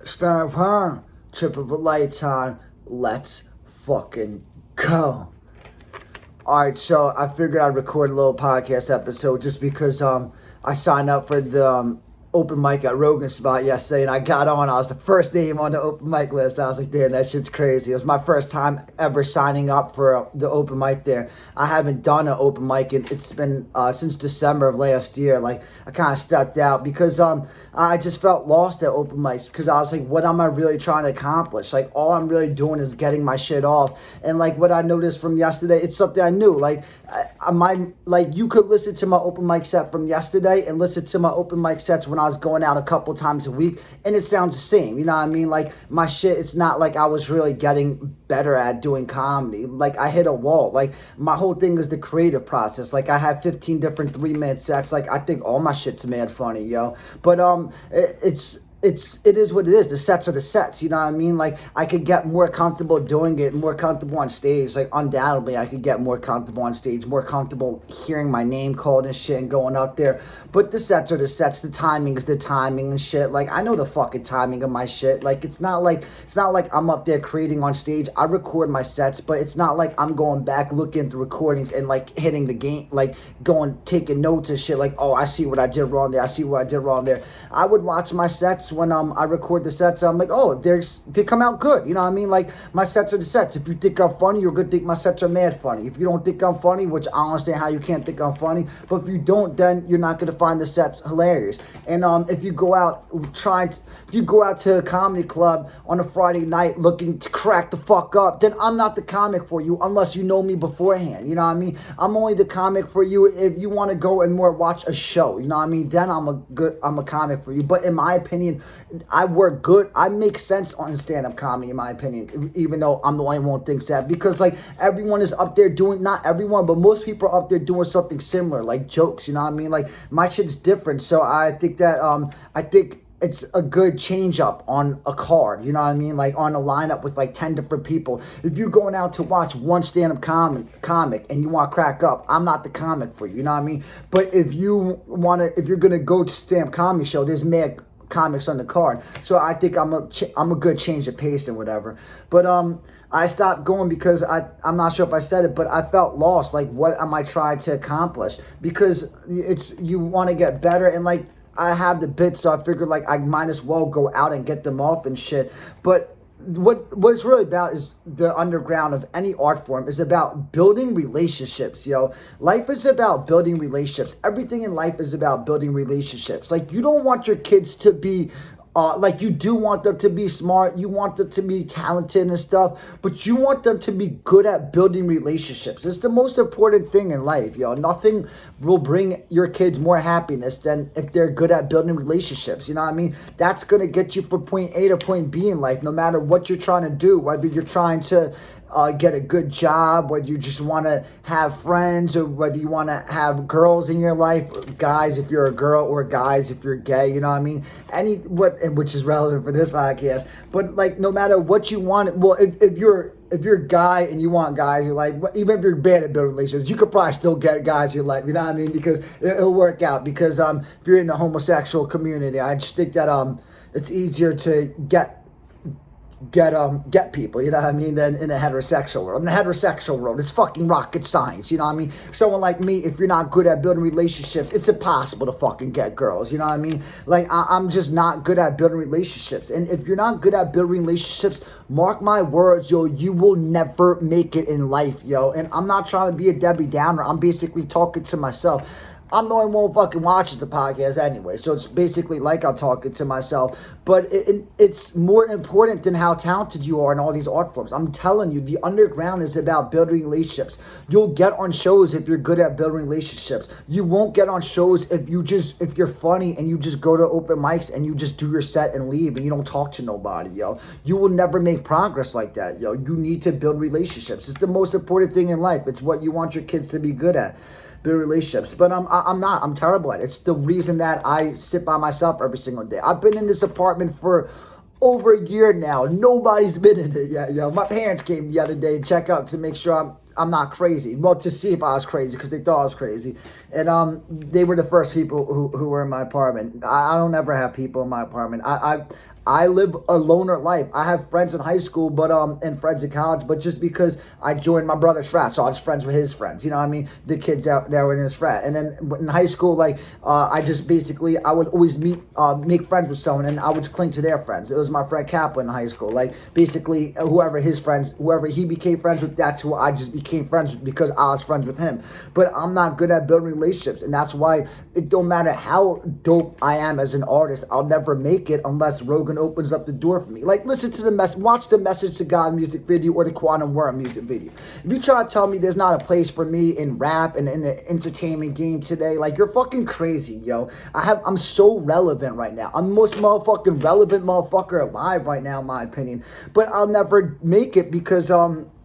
Star Power, trip of a lifetime. Let's fucking go. Alright, so I figured I'd record a little podcast episode just because I signed up for the open mic at Rogan's spot yesterday and I got on. I was the first name on the open mic list. I was like, damn, that shit's crazy. It was my first time ever signing up for the open mic there. I haven't done an open mic and it's been since December of last year. Like I kind of stepped out because I just felt lost at open mics because I was like, what am I really trying to accomplish? Like all I'm really doing is getting my shit off. And like what I noticed from yesterday, it's something I knew. Like like you could listen to my open mic set from yesterday and listen to my open mic sets when I was going out a couple times a week, and it sounds the same. You know what I mean? Like my shit, it's not like I was really getting better at doing comedy. Like I hit a wall. Like my whole thing is the creative process. Like I have 15 different 3-minute sets. Like I think all my shit's mad funny, yo. But it is what it is. The sets are the sets, you know what I mean? Like I could get more comfortable doing it, more comfortable on stage. Like undoubtedly I could get more comfortable on stage, more comfortable hearing my name called and shit and going up there. But the sets are the sets, the timing is the timing and shit. Like I know the fucking timing of my shit. Like it's not like I'm up there creating on stage. I record my sets, but it's not like I'm going back looking at the recordings and like hitting the game, like going taking notes and shit, like, oh, I see what I did wrong there, I see what I did wrong there. I would watch my sets when I record the sets. I'm like, oh, they come out good. You know what I mean? Like my sets are the sets. If you think I'm funny, you're gonna think my sets are mad funny. If you don't think I'm funny, which I don't understand how you can't think I'm funny, but if you don't, then you're not gonna find the sets hilarious. And if you go out to a comedy club on a Friday night looking to crack the fuck up, then I'm not the comic for you unless you know me beforehand. You know what I mean? I'm only the comic for you if you want to go and more watch a show. You know what I mean? Then I'm a comic for you. But in my opinion, I work good. I make sense on stand-up comedy, in my opinion, even though I'm the only one who thinks that. Because, like, everyone is up there doing, not everyone, but most people are up there doing something similar, like jokes, you know what I mean? Like, my shit's different. So I think that, I think it's a good change up on a card, you know what I mean? Like on a lineup with like 10 different people. If you're going out to watch one stand-up comic and you want to crack up, I'm not the comic for you, you know what I mean? But if you're going to go to stand-up comedy show, there's mad comics on the card. So I think I'm a good change of pace and whatever. But I stopped going because I'm not sure if I said it, but I felt lost. Like, what am I trying to accomplish? Because you want to get better, and like I have the bits, so I figured like I might as well go out and get them off and shit. But what it's really about is the underground of any art form is about building relationships, yo. Life is about building relationships. Everything in life is about building relationships. Like you don't want your kids to be like you do want them to be smart, you want them to be talented and stuff, but you want them to be good at building relationships. It's the most important thing in life, yo. Nothing will bring your kids more happiness than if they're good at building relationships. You know what I mean? That's going to get you from point A to point B in life, no matter what you're trying to do, whether you're trying to get a good job, whether you just want to have friends, or whether you want to have girls in your life, guys if you're a girl, or guys if you're gay, you know what I mean? Which is relevant for this podcast. But like, no matter what you want, well, if you're a guy and you want guys, you're like, even if you're bad at building relationships, you could probably still get guys you like, you know what I mean? Because it'll work out. Because if you're in the homosexual community, I just think that it's easier to get people, you know what I mean, than in the heterosexual world. In the heterosexual world, it's fucking rocket science, you know what I mean? Someone like me, if you're not good at building relationships, it's impossible to fucking get girls, you know what I mean? Like, I'm just not good at building relationships. And if you're not good at building relationships, mark my words, yo, you will never make it in life, yo. And I'm not trying to be a Debbie Downer. I'm basically talking to myself. I'm the only one fucking watching the podcast anyway, so it's basically like I'm talking to myself. But it's more important than how talented you are in all these art forms. I'm telling you, the underground is about building relationships. You'll get on shows if you're good at building relationships. You won't get on shows if you're funny and you just go to open mics and you just do your set and leave and you don't talk to nobody, yo. You will never make progress like that, yo. You need to build relationships. It's the most important thing in life. It's what you want your kids to be good at. Build relationships. But I'm terrible at it. It's the reason that I sit by myself every single day. I've been in this apartment for over a year now. Nobody's been in it yet, yo. My parents came the other day to check out to make sure I'm not crazy. Well, to see if I was crazy, because they thought I was crazy. And they were the first people who were in my apartment. I don't ever have people in my apartment. I live a loner life. I have friends in high school, but and friends in college, but just because I joined my brother's frat, so I was friends with his friends. You know what I mean? The kids out there were in his frat, and then in high school, like I just basically I would always make friends with someone, and I would cling to their friends. It was my friend Kaplan in high school. Like basically, whoever his friends, whoever he became friends with, that's who I just became friends with because I was friends with him. But I'm not good at building relationships, and that's why it don't matter how dope I am as an artist, I'll never make it unless Rogan opens up the door for me. Like, listen to watch the Message to God music video or the Quantum Worm music video. If you try to tell me there's not a place for me in rap and in the entertainment game today, like, you're fucking crazy, yo. I'm so relevant right now. I'm the most motherfucking relevant motherfucker alive right now, in my opinion. But I'll never make it because,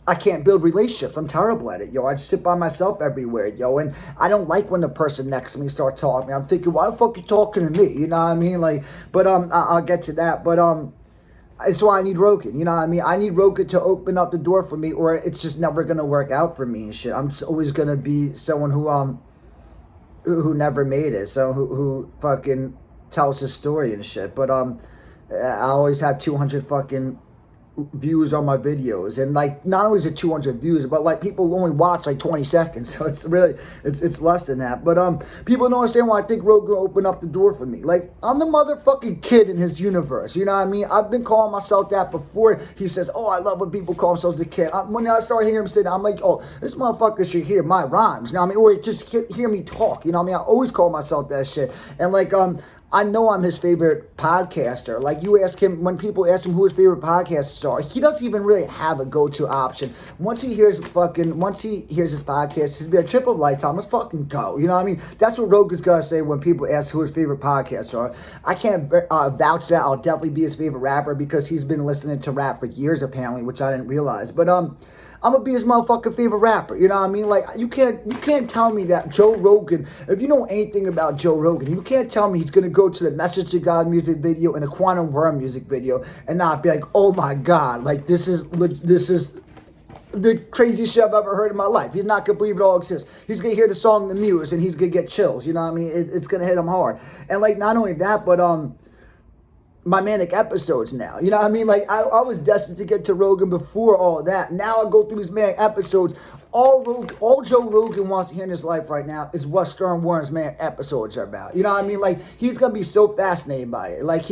I can't build relationships. I'm terrible at it, yo. I just sit by myself everywhere, yo. And I don't like when the person next to me starts talking to me. I'm thinking, why the fuck are you talking to me? You know what I mean? Like, but I'll get to that. But it's why I need Rogan. You know what I mean? I need Rogan to open up the door for me, or it's just never gonna work out for me and shit. I'm always gonna be someone who never made it. So who fucking tells his story and shit. But I always have 200 fucking views on my videos, and like not only is it 200 views, but like people only watch like 20 seconds, so it's really it's less than that. But people don't understand why I think Rogan opened up the door for me. Like, I'm the motherfucking kid in his universe, you know what I mean? I've been calling myself that before he says, oh, I love when people call themselves a kid. When I start hearing him say that, I'm like, oh, this motherfucker should hear my rhymes, you know what I mean? Or just hear me talk, you know what I mean? I always call myself that shit. And like I know I'm his favorite podcaster. Like, you ask him, when people ask him who his favorite podcasters are, he doesn't even really have a go-to option. Once he hears his podcast, he'll be a trip of lifetime. Let's fucking go. You know what I mean? That's what Rogan's gonna say when people ask who his favorite podcasters are. I can't vouch that I'll definitely be his favorite rapper because he's been listening to rap for years, apparently, which I didn't realize. But I'm gonna be his motherfucking favorite rapper. You know what I mean? Like, you can't tell me that Joe Rogan, if you know anything about Joe Rogan, you can't tell me he's gonna go to the Message to God music video and the Quantum Worm music video and not be like, oh my God, like this is the craziest shit I've ever heard in my life. He's not gonna believe it all exists. He's gonna hear the song The Muse and he's gonna get chills. You know what I mean? It's gonna hit him hard. And like, not only that, but my manic episodes now. You know what I mean? Like, I was destined to get to Rogan before all that. Now I go through these manic episodes. All Joe Rogan wants to hear in his life right now is what Stern Warren's manic episodes are about. You know what I mean? Like, he's going to be so fascinated by it. Like,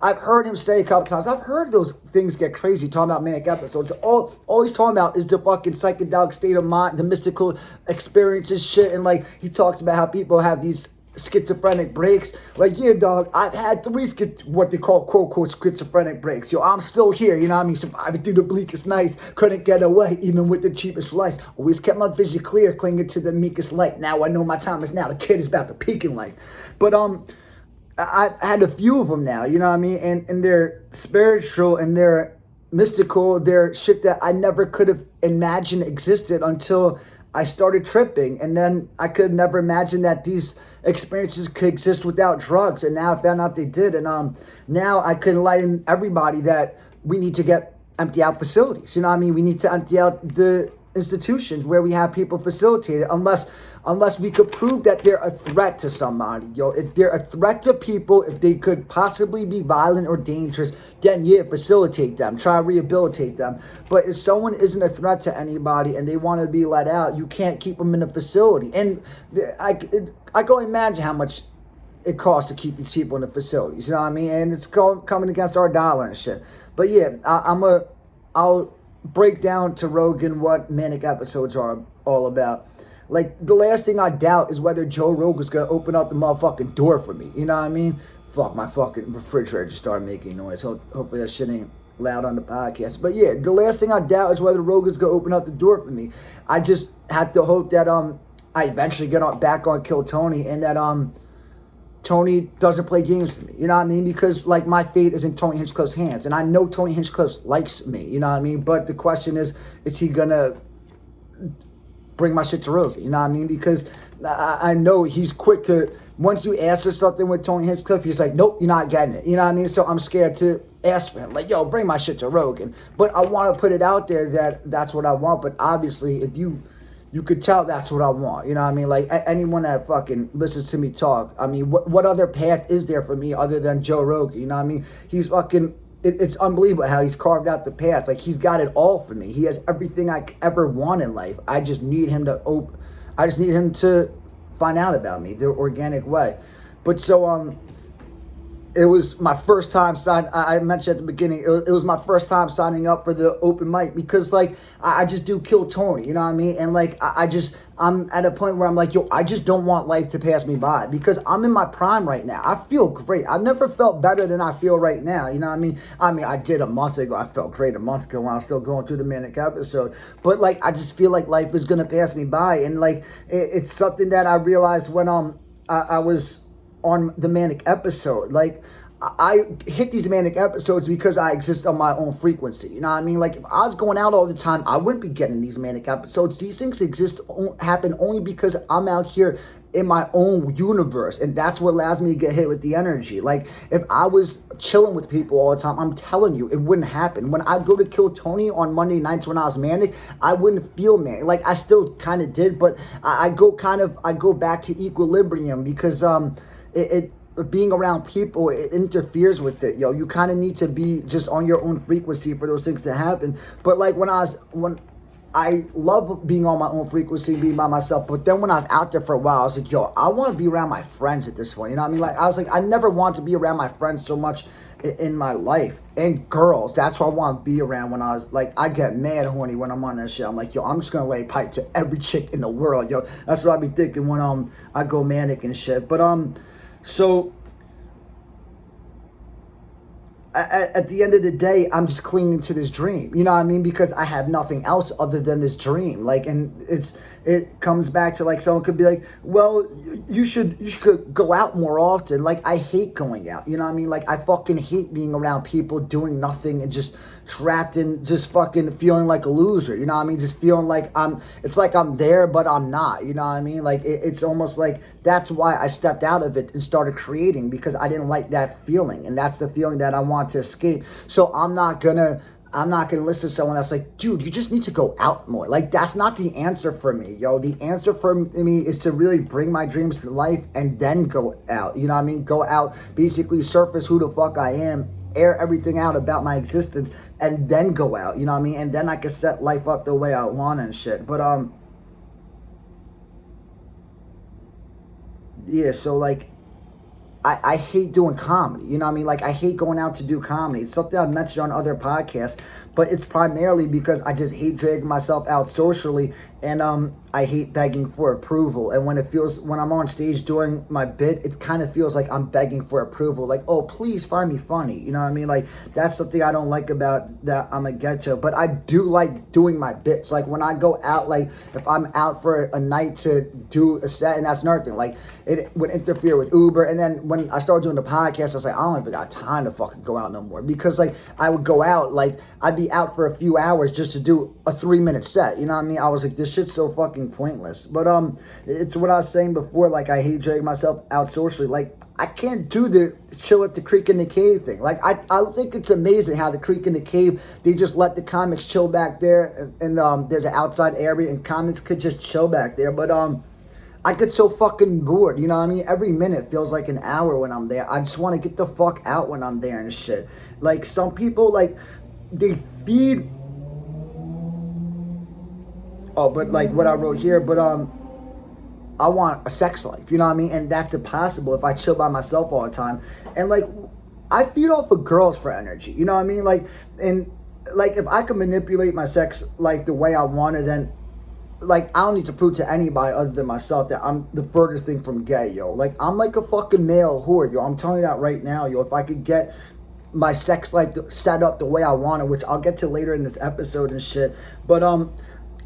I've heard him say a couple times, I've heard those things get crazy talking about manic episodes. All he's talking about is the fucking psychedelic state of mind, the mystical experiences shit. And like, he talks about how people have these schizophrenic breaks. Like, yeah, dog, I've had three what they call quote-unquote schizophrenic breaks. Yo, I'm still here, you know what I mean? Surviving through the bleakest nights. Couldn't get away, even with the cheapest slice. Always kept my vision clear, clinging to the meekest light. Now I know my time is now. The kid is about to peak in life. But I had a few of them now, you know what I mean? And they're spiritual and they're mystical. They're shit that I never could have imagined existed until I started tripping. And then I could never imagine that these experiences could exist without drugs, and now I found out they did. And now I could enlighten everybody that we need to empty out facilities. You know what I mean? We need to empty out the institutions where we have people facilitated, unless we could prove that they're a threat to somebody. Yo, if they're a threat to people, if they could possibly be violent or dangerous, then yeah, facilitate them, try to rehabilitate them. But if someone isn't a threat to anybody and they want to be let out, you can't keep them in a facility. And I can only imagine how much it costs to keep these people in the facilities. You know what I mean? And it's coming against our dollar and shit. But yeah, I'll break down to Rogan what manic episodes are all about. Like, the last thing I doubt is whether Joe Rogan's gonna open up the motherfucking door for me. You know what I mean? Fuck, my fucking refrigerator just started making noise. Hopefully that shit ain't loud on the podcast. But yeah, the last thing I doubt is whether Rogan's gonna open up the door for me. I just have to hope that I eventually get back on Kill Tony, and that Tony doesn't play games for me. You know what I mean? Because, like, my fate is in Tony Hinchcliffe's hands. And I know Tony Hinchcliffe likes me. You know what I mean? But the question is he going to bring my shit to Rogan? You know what I mean? Because I know he's quick to, once you ask for something with Tony Hinchcliffe, he's like, nope, you're not getting it. You know what I mean? So I'm scared to ask for him. Like, yo, bring my shit to Rogan. But I want to put it out there that that's what I want. But obviously, if you you could tell that's what I want. You know what I mean? Like anyone that fucking listens to me talk, I mean, what other path is there for me other than Joe Rogan? You know what I mean? He's fucking. It's unbelievable how he's carved out the path. Like he's got it all for me. He has everything I ever want in life. I just need him to I just need him to find out about me the organic way. But so it was my first time I mentioned at the beginning, it was my first time signing up for the open mic because, like, I just do kill Tony, you know what I mean? And, like, I'm at a point where I'm like, yo, I just don't want life to pass me by because I'm in my prime right now. I feel great. I've never felt better than I feel right now, you know what I mean? I did a month ago. I felt great a month ago when I was still going through the manic episode. But, like, I just feel like life is going to pass me by. And, like, it's something that I realized when I was on the manic episode. Like, I hit these manic episodes because I exist on my own frequency. You know what I mean? Like, if I was going out all the time, I wouldn't be getting these manic episodes. These things happen only because I'm out here in my own universe, and that's what allows me to get hit with the energy. Like, if I was chilling with people all the time, I'm telling you, it wouldn't happen. When I go to kill Tony on Monday nights when I was manic, I wouldn't feel manic. Like, I still kind of did, but I go back to equilibrium because being around people, it interferes with it, yo. You kind of need to be just on your own frequency for those things to happen. But like when I love being on my own frequency, being by myself, but then when I was out there for a while, I was like, yo, I want to be around my friends at this point, you know what I mean? Like, I was like, I never want to be around my friends so much in my life, and girls, that's what I want to be around. When I was like, I get mad horny when I'm on that shit. I'm like, yo, I'm just gonna lay pipe to every chick in the world, yo. That's what I be thinking when I go manic and shit. But so at the end of the day, I'm just clinging to this dream. You know what I mean? Because I have nothing else other than this dream. Like, and it comes back to, like, someone could be like, well, you should go out more often. Like, I hate going out. You know what I mean? Like, I fucking hate being around people doing nothing and just trapped in just fucking feeling like a loser. You know what I mean? Just feeling like it's like I'm there, but I'm not. You know what I mean? Like, it's almost like that's why I stepped out of it and started creating, because I didn't like that feeling. And that's the feeling that I want to escape. So I'm not gonna listen to someone that's like, dude, you just need to go out more. Like, that's not the answer for me, yo. The answer for me is to really bring my dreams to life and then go out. You know what I mean? Go out, basically surface who the fuck I am, air everything out about my existence, and then go out. You know what I mean? And then I can set life up the way I want and shit. But yeah, so like, I hate doing comedy, you know what I mean? Like, I hate going out to do comedy. It's something I've mentioned on other podcasts, but it's primarily because I just hate dragging myself out socially, and I hate begging for approval. And when I'm on stage doing my bit, it kind of feels like I'm begging for approval. Like, oh, please find me funny, you know what I mean? Like, that's something I don't like about that I'm a get to. But I do like doing my bits. Like, when I go out, like, if I'm out for a night to do a set, and that's another thing, like, it would interfere with Uber. And then when I started doing the podcast, I was like, I don't even got time to fucking go out no more, because, like, I would go out, like, I'd be out for a few hours just to do a 3-minute set, you know what I mean? I was like, this shit's so fucking pointless. But it's what I was saying before, like, I hate dragging myself out socially. Like, I can't do the chill at the creek in the cave thing. Like, I think it's amazing how the creek in the cave, they just let the comics chill back there, and there's an outside area and comics could just chill back there. But I get so fucking bored, you know what I mean? Every minute feels like an hour when I'm there. I just want to get the fuck out when I'm there and shit. Like, some people, like, they feed... Oh, but like what I wrote here, but I want a sex life, you know what I mean? And that's impossible if I chill by myself all the time. And like, I feed off of girls for energy, you know what I mean? Like, and like, if I can manipulate my sex life the way I want to, then like, I don't need to prove to anybody other than myself that I'm the furthest thing from gay, yo. Like, I'm like a fucking male whore, yo. I'm telling you that right now, yo. If I could get my sex life set up the way I want it, which I'll get to later in this episode and shit. But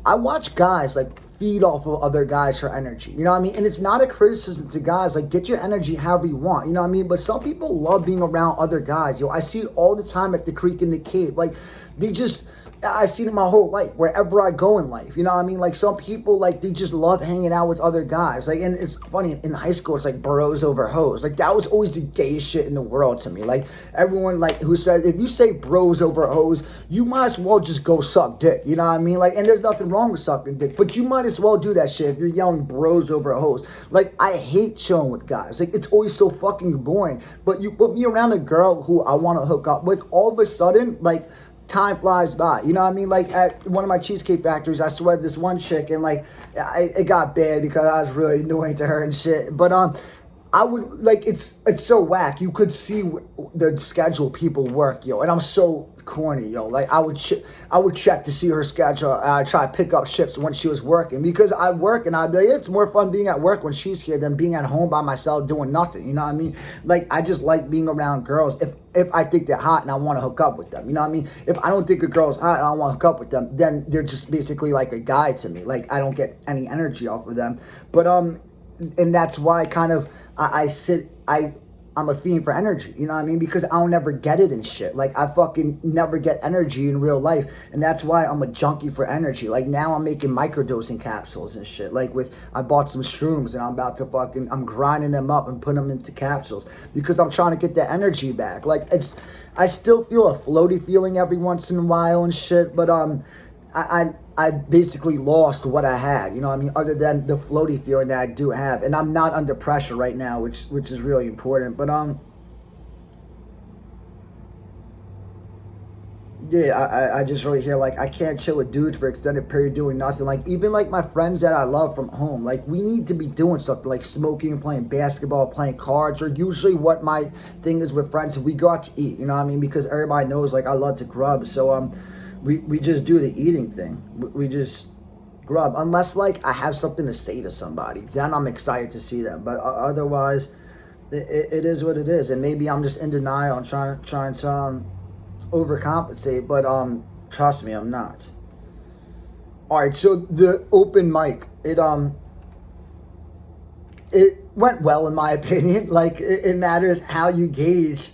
I watch guys like feed off of other guys for energy, you know what I mean? And it's not a criticism to guys, like, get your energy however you want, you know what I mean? But some people love being around other guys, yo. I see it all the time at the creek in the cave. Like, they just, I've seen it my whole life, wherever I go in life. You know what I mean? Like, some people, like, they just love hanging out with other guys. Like, and it's funny, in high school, it's like bros over hoes. Like, that was always the gayest shit in the world to me. Like, everyone, like, who says, if you say bros over hoes, you might as well just go suck dick. You know what I mean? Like, and there's nothing wrong with sucking dick, but you might as well do that shit if you're yelling bros over hoes. Like, I hate chilling with guys. Like, it's always so fucking boring. But you put me around a girl who I want to hook up with, all of a sudden, like, time flies by. You know what I mean? Like, at one of my Cheesecake Factories, I swear this one chick, and like, it got bad because I was really annoying to her and shit. But I would, like, it's so whack. You could see the schedule people work, yo, and I'm so corny, yo. Like, I would check to see her schedule, and I'd try to pick up shifts when she was working, because I work, and I'd be like, it's more fun being at work when she's here than being at home by myself doing nothing. You know what I mean? Like, I just like being around girls if I think they're hot and I want to hook up with them. You know what I mean? If I don't think a girl's hot and I want to hook up with them, then they're just basically like a guy to me. Like, I don't get any energy off of them. But and that's why kind of I'm a fiend for energy, you know what I mean? Because I'll never get it in shit. Like, I fucking never get energy in real life. And that's why I'm a junkie for energy. Like, now I'm making microdosing capsules and shit. Like, I bought some shrooms and I'm grinding them up and putting them into capsules because I'm trying to get the energy back. Like, I still feel a floaty feeling every once in a while and shit, but I basically lost what I had, you know what I mean, other than the floaty feeling that I do have. And I'm not under pressure right now, which is really important. But yeah, I just really hear, like, I can't chill with dudes for extended period doing nothing. Like, even like my friends that I love from home, like, we need to be doing something, like smoking, playing basketball, playing cards, or usually what my thing is with friends, if we go out to eat, you know what I mean, because everybody knows, like, I love to grub. So we just do the eating thing. We just grub. Unless, like, I have something to say to somebody. Then I'm excited to see them. But otherwise, it is what it is. And maybe I'm just in denial and trying to overcompensate. But trust me, I'm not. Alright, so the open mic, it went well in my opinion. Like, it matters how you gauge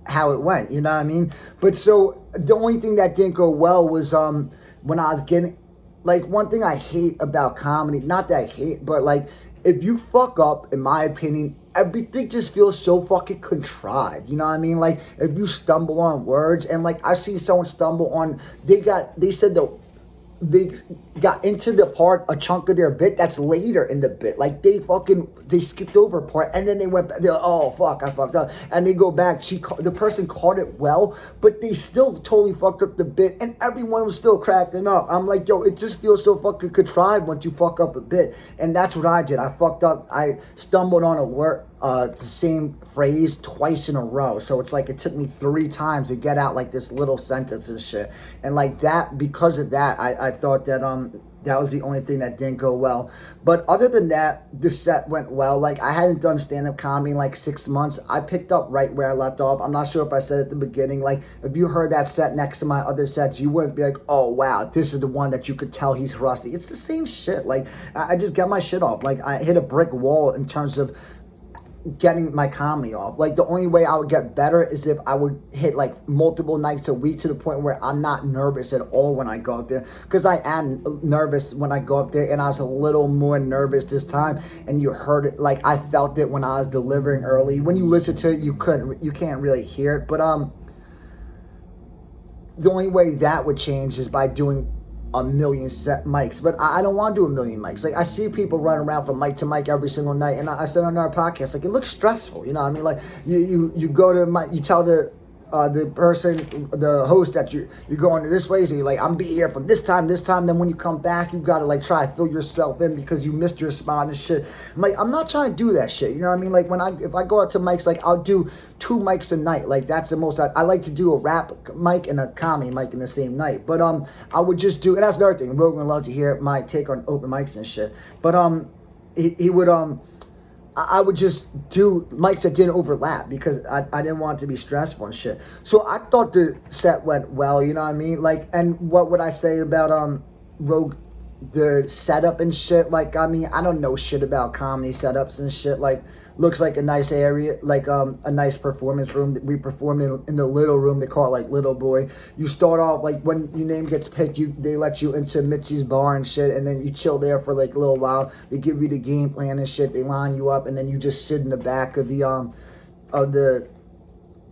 how it went, you know what I mean? But so the only thing that didn't go well was when I was getting, like, one thing I hate about comedy, not that I hate, but like, if you fuck up, in my opinion, everything just feels so fucking contrived, you know what I mean? Like, if you stumble on words, and like, I've seen someone stumble on, they said they got into the part, a chunk of their bit that's later in the bit. Like, they skipped over a part, and then they went back, oh fuck, I fucked up, and they go back, the person caught it well, but they still totally fucked up the bit, and everyone was still cracking up. I'm like, yo, it just feels so fucking contrived once you fuck up a bit. And that's what I did. I fucked up. I stumbled on a word, the same phrase twice in a row. So it's like, it took me 3 times to get out like this little sentence and shit. And like that, because of that, I thought that that was the only thing that didn't go well. But other than that, the set went well. Like, I hadn't done stand-up comedy in like 6 months. I picked up right where I left off. I'm not sure if I said at the beginning, like, if you heard that set next to my other sets, you wouldn't be like, oh wow, this is the one that you could tell he's rusty. It's the same shit. Like, I just got my shit off. Like, I hit a brick wall in terms of getting my comedy off. Like, the only way I would get better is if I would hit like multiple nights a week to the point where I'm not nervous at all when I go up there, because I am nervous when I go up there, and I was a little more nervous this time, and you heard it. Like, I felt it when I was delivering early. When you listen to it, you can't really hear it. But the only way that would change is by doing a million set mics. But I don't want to do a million mics. Like, I see people running around from mic to mic every single night, and I said on our podcast, like, it looks stressful, you know what I mean? Like, you go to mic, you tell the person, the host, that you're going to this place, and you're like, I'm be here from this time, then when you come back, you gotta like try to fill yourself in because you missed your spot and shit. I'm like, I'm not trying to do that shit, you know what I mean? Like, if I go out to mics, like, I'll do 2 mics a night. Like, that's the most. I like to do a rap mic and a comedy mic in the same night. But I would just do, and that's another thing, Rogan would love to hear my take on open mics and shit. But he would I would just do mics that didn't overlap because I didn't want it to be stressful and shit. So I thought the set went well, you know what I mean? Like, and what would I say about the setup and shit? Like, I mean, I don't know shit about comedy setups and shit. Like looks like a nice area, like a nice performance room. We performed in the little room. They call it like Little Boy. You start off like when your name gets picked, they let you into Mitzi's bar and shit, and then you chill there for like a little while. They give you the game plan and shit. They line you up, and then you just sit in the back of the of the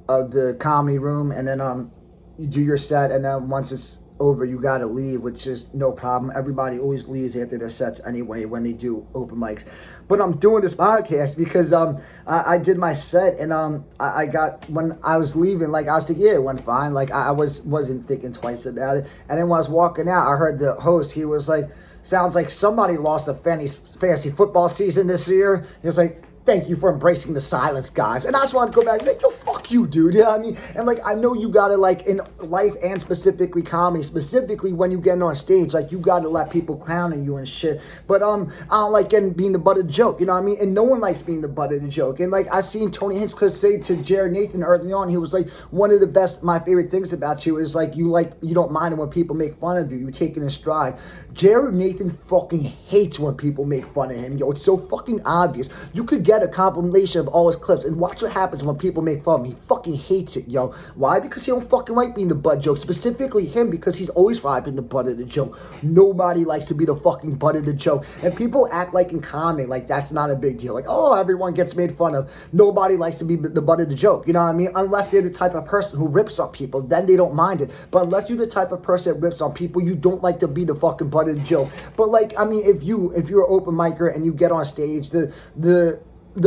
of the comedy room, and then you do your set, and then once it's over, you gotta leave, which is no problem. Everybody always leaves after their sets anyway when they do open mics. But I'm doing this podcast because I did my set, and I got, when I was leaving, like I was thinking, yeah, it went fine. Like I wasn't thinking twice about it. And then when I was walking out, I heard the host. He was like, "Sounds like somebody lost a fantasy football season this year." He was like, "Thank you for embracing the silence, guys." And I just want to go back and like, yo, fuck you, dude. You know what I mean? And like, I know you gotta, like, in life and specifically comedy, specifically when you get on stage, like, you gotta let people clown on you and shit. But I don't like being the butt of the joke, you know what I mean? And no one likes being the butt of the joke. And like, I seen Tony Hinchcliffe say to Jared Nathan early on, he was like, one of the best, my favorite things about you is like, you don't mind it when people make fun of you. You take it in stride. Jared Nathan fucking hates when people make fun of him, yo. It's so fucking obvious. You could get a compilation of all his clips and watch what happens when people make fun of him. He fucking hates it, yo. Why? Because he don't fucking like being the butt joke. Specifically him, because he's always been the butt of the joke. Nobody likes to be the fucking butt of the joke. And people act like in comedy, like that's not a big deal. Like, oh, everyone gets made fun of. Nobody likes to be the butt of the joke. You know what I mean? Unless they're the type of person who rips on people, then they don't mind it. But unless you're the type of person that rips on people, you don't like to be the fucking butt of the joke. But like, I mean, if you're an open micer and you get on stage, the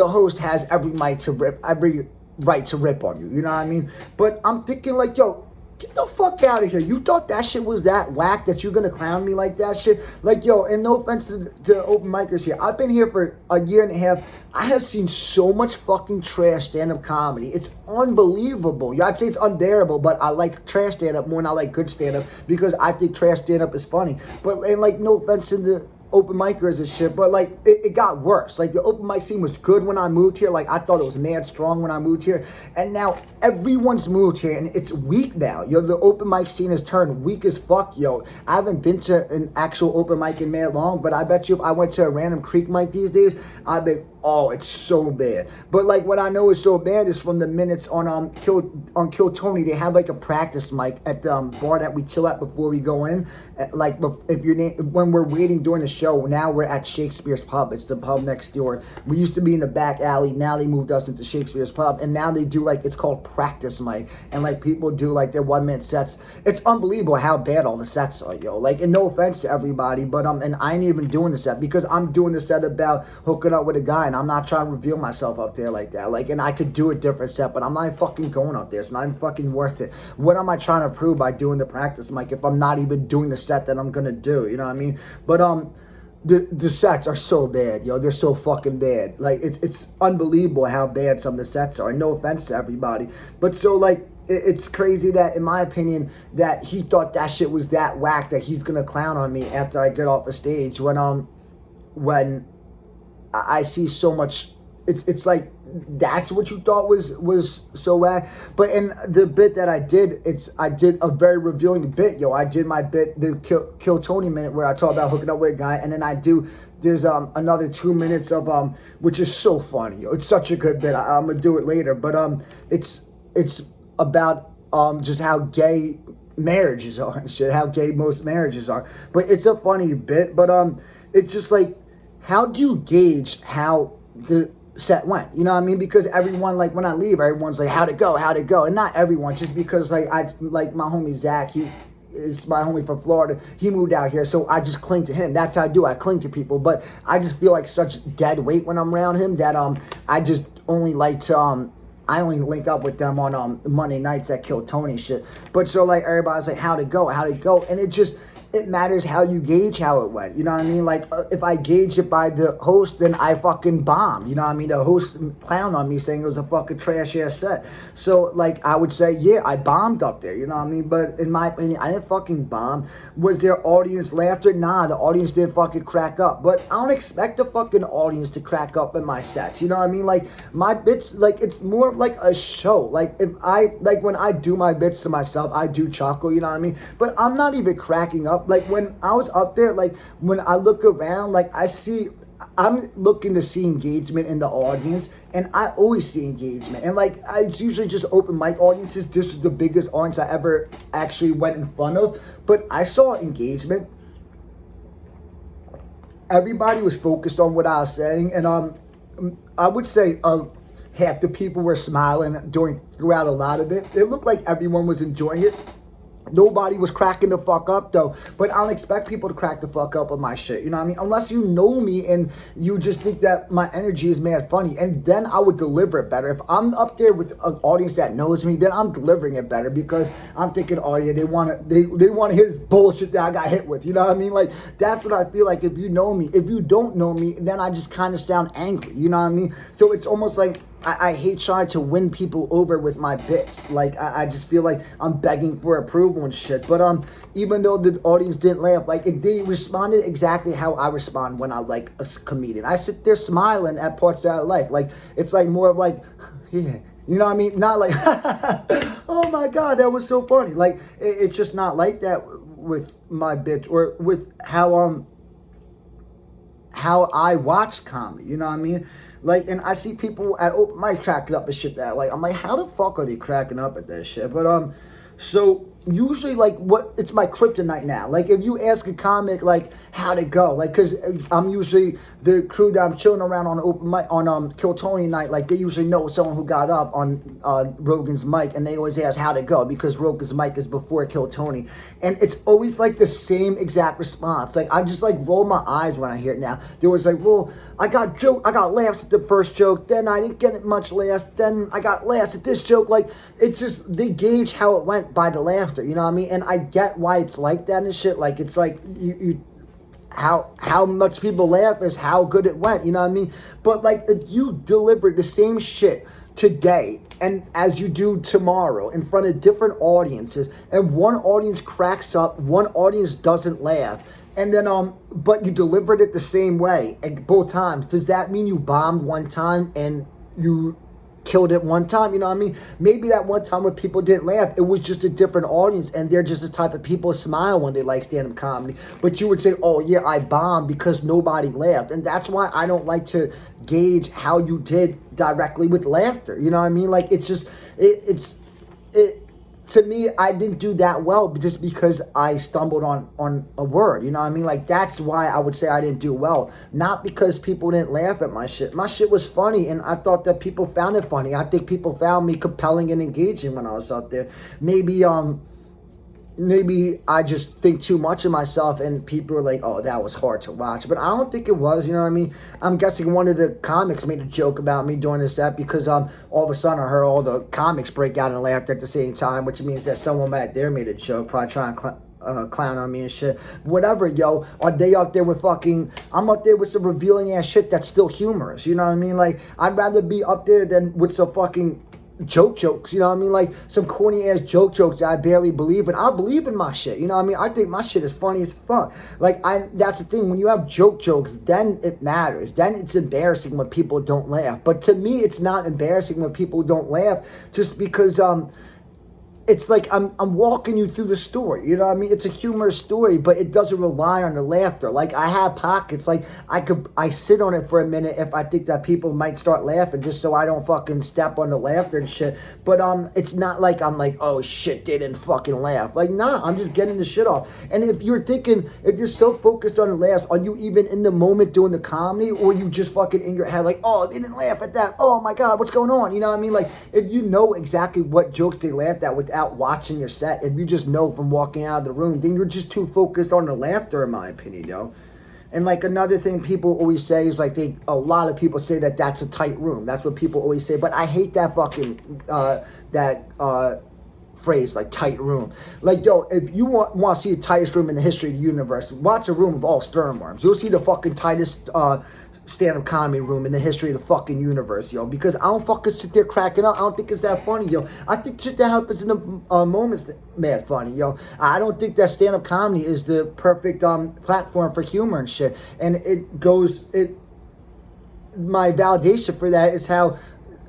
host has every right to rip on you. You know what I mean? But I'm thinking like, yo, get the fuck out of here. You thought that shit was that whack that you're gonna clown me like that shit? Like, yo, and no offense to open micers here. I've been here for a year and a half. I have seen so much fucking trash stand-up comedy. It's unbelievable. Yeah, I'd say it's unbearable, but I like trash stand-up more than I like good stand-up because I think trash stand-up is funny. But, and like, no offense to the open micers and shit, but like it got worse. Like the open mic scene was good when I moved here. Like I thought it was mad strong when I moved here, and now everyone's moved here and it's weak now. Yo, the open mic scene has turned weak as fuck. Yo, I haven't been to an actual open mic in mad long, but I bet you if I went to a random creek mic these days, I'd be, oh, it's so bad. But like what I know is so bad is from the minutes on Kill Tony, they have like a practice mic at the bar that we chill at before we go in. Like if your name, when we're waiting during the show, now we're at Shakespeare's Pub. It's the pub next door. We used to be in the back alley. Now they moved us into Shakespeare's Pub, and now they do like, it's called practice mic, and like people do like their 1 minute sets. It's unbelievable how bad all the sets are, yo. Like, and no offense to everybody, but and I ain't even doing the set because I'm doing the set about hooking up with a guy, and I'm not trying to reveal myself up there like that. Like, and I could do a different set, but I'm not fucking going up there. It's not even fucking worth it. What am I trying to prove by doing the practice mic if I'm not even doing the set that I'm gonna do? You know what I mean? But the sets are so bad, yo. They're so fucking bad. Like, it's unbelievable how bad some of the sets are. And no offense to everybody, but so like, it's crazy that, in my opinion, that he thought that shit was that whack that he's gonna clown on me after I get off the stage when I see so much. It's like, that's what you thought was so whack. But in the bit that I did a very revealing bit, yo. I did my bit, the Kill Tony minute, where I talk about hooking up with a guy, and then there's another 2 minutes of which is so funny, yo. It's such a good bit. I'm gonna do it later, but it's about just how gay marriages are and shit, how gay most marriages are. But it's a funny bit, but it's just like, how do you gauge how the set went? You know what I mean? Because everyone, like, when I leave, everyone's like, how'd it go? And not everyone, just because like like my homie Zach, he is my homie from Florida. He moved out here, so I just cling to him. That's how I do. I cling to people, but I just feel like such dead weight when I'm around him that I just only like to I only link up with them on Monday nights at Kill Tony shit. But so like, everybody's like, how'd it go? And it matters how you gauge how it went. You know what I mean? Like, if I gauge it by the host, then I fucking bomb. You know what I mean? The host clowned on me saying it was a fucking trash ass set. So, like, I would say, yeah, I bombed up there. You know what I mean? But in my opinion, I didn't fucking bomb. Was there audience laughter? Nah, the audience didn't fucking crack up. But I don't expect the fucking audience to crack up in my sets. You know what I mean? Like, my bits, like, it's more like a show. Like, when I do my bits to myself, I do chuckle, you know what I mean? But I'm not even cracking up. Like, when I was up there, like, when I look around, like, I see I'm looking to see engagement in the audience, and I always see engagement. And like, it's usually just open mic audiences. This was the biggest audience I ever actually went in front of, but I saw engagement. Everybody was focused on what I was saying, and I would say half the people were smiling throughout a lot of it. It looked like everyone was enjoying it. Nobody was cracking the fuck up though, but I don't expect people to crack the fuck up on my shit, you know what I mean? Unless you know me and you just think that my energy is mad funny, and then I would deliver it better. If I'm up there with an audience that knows me, then I'm delivering it better, because I'm thinking, oh yeah, they want to hear this bullshit that I got hit with, you know what I mean? Like, that's what I feel like. If you know me, if you don't know me, then I just kind of sound angry, you know what I mean? So it's almost like I hate trying to win people over with my bits. Like, I just feel like I'm begging for approval and shit. But even though the audience didn't laugh, like, they responded exactly how I respond when I like a comedian. I sit there smiling at parts that I like. Like, it's like more of like, yeah, you know what I mean? Not like, oh my God, that was so funny. Like, it's just not like that with my bits, or with how I watch comedy. You know what I mean? Like, and I see people at open mic cracking up and shit that, like, I'm like, how the fuck are they cracking up at that shit? But, so usually, like, it's my kryptonite now. Like, if you ask a comic, like, how'd it go? Like, cause I'm usually the crew that I'm chilling around on open mic, on Kill Tony night, like, they usually know someone who got up on Rogan's mic, and they always ask how'd it go, because Rogan's mic is before Kill Tony. And it's always like the same exact response. Like, I just like roll my eyes when I hear it now. There was like, well, I got laughs at the first joke, then I didn't get much laughs, then I got laughs at this joke. Like, it's just, they gauge how it went by the laughter, you know what I mean? And I get why it's like that and shit. Like, it's like, how much people laugh is how good it went, you know what I mean? But like, if you deliver the same shit today and as you do tomorrow in front of different audiences, and one audience cracks up, one audience doesn't laugh, and then but you delivered it the same way at both times, does that mean you bombed one time and you killed it one time? You know what I mean? Maybe that one time when people didn't laugh, it was just a different audience, and they're just the type of people who smile when they like stand-up comedy. But you would say, oh yeah, I bombed because nobody laughed. And that's why I don't like to gauge how you did directly with laughter. You know what I mean? Like, it's just, to me, I didn't do that well just because I stumbled on a word, you know what I mean? Like, that's why I would say I didn't do well. Not because people didn't laugh at my shit. My shit was funny, and I thought that people found it funny. I think people found me compelling and engaging when I was out there. Maybe I just think too much of myself, and people are like, oh, that was hard to watch. But I don't think it was, you know what I mean? I'm guessing one of the comics made a joke about me during the set, because all of a sudden I heard all the comics break out and laughed at the same time, which means that someone back there made a joke, probably trying to clown on me and shit. Whatever, yo. Are they out there with I'm up there with some revealing ass shit that's still humorous, you know what I mean? Like, I'd rather be up there than with some fucking jokes, you know what I mean? Like, some corny ass jokes that I barely believe in. I believe in my shit, you know what I mean? I think my shit is funny as fuck. Like, that's the thing, when you have jokes, then it matters. Then it's embarrassing when people don't laugh. But to me, it's not embarrassing when people don't laugh, just because it's like I'm walking you through the story, you know what I mean? It's a humorous story, but it doesn't rely on the laughter. Like, I have pockets, like, I sit on it for a minute if I think that people might start laughing, just so I don't fucking step on the laughter and shit. But it's not like I'm like, oh shit, they didn't fucking laugh. Like, nah, I'm just getting the shit off. And if you're so focused on the laughs, are you even in the moment doing the comedy, or you just fucking in your head like, oh, they didn't laugh at that, oh my God, what's going on? You know what I mean? Like, if you know exactly what jokes they laughed at without watching your set, if you just know from walking out of the room, then you're just too focused on the laughter, in my opinion, yo. And like, another thing people always say is like, a lot of people say that that's a tight room. That's what people always say, but I hate that fucking phrase, like, tight room. Like, yo, if you want to see the tightest room in the history of the universe, watch a room of all stern worms. You'll see the fucking tightest stand-up comedy room in the history of the fucking universe, yo, because I don't fucking sit there cracking up. I don't think it's that funny, yo. I think shit that happens in the moments mad funny, yo. I don't think that stand-up comedy is the perfect platform for humor and shit. And my validation for that is how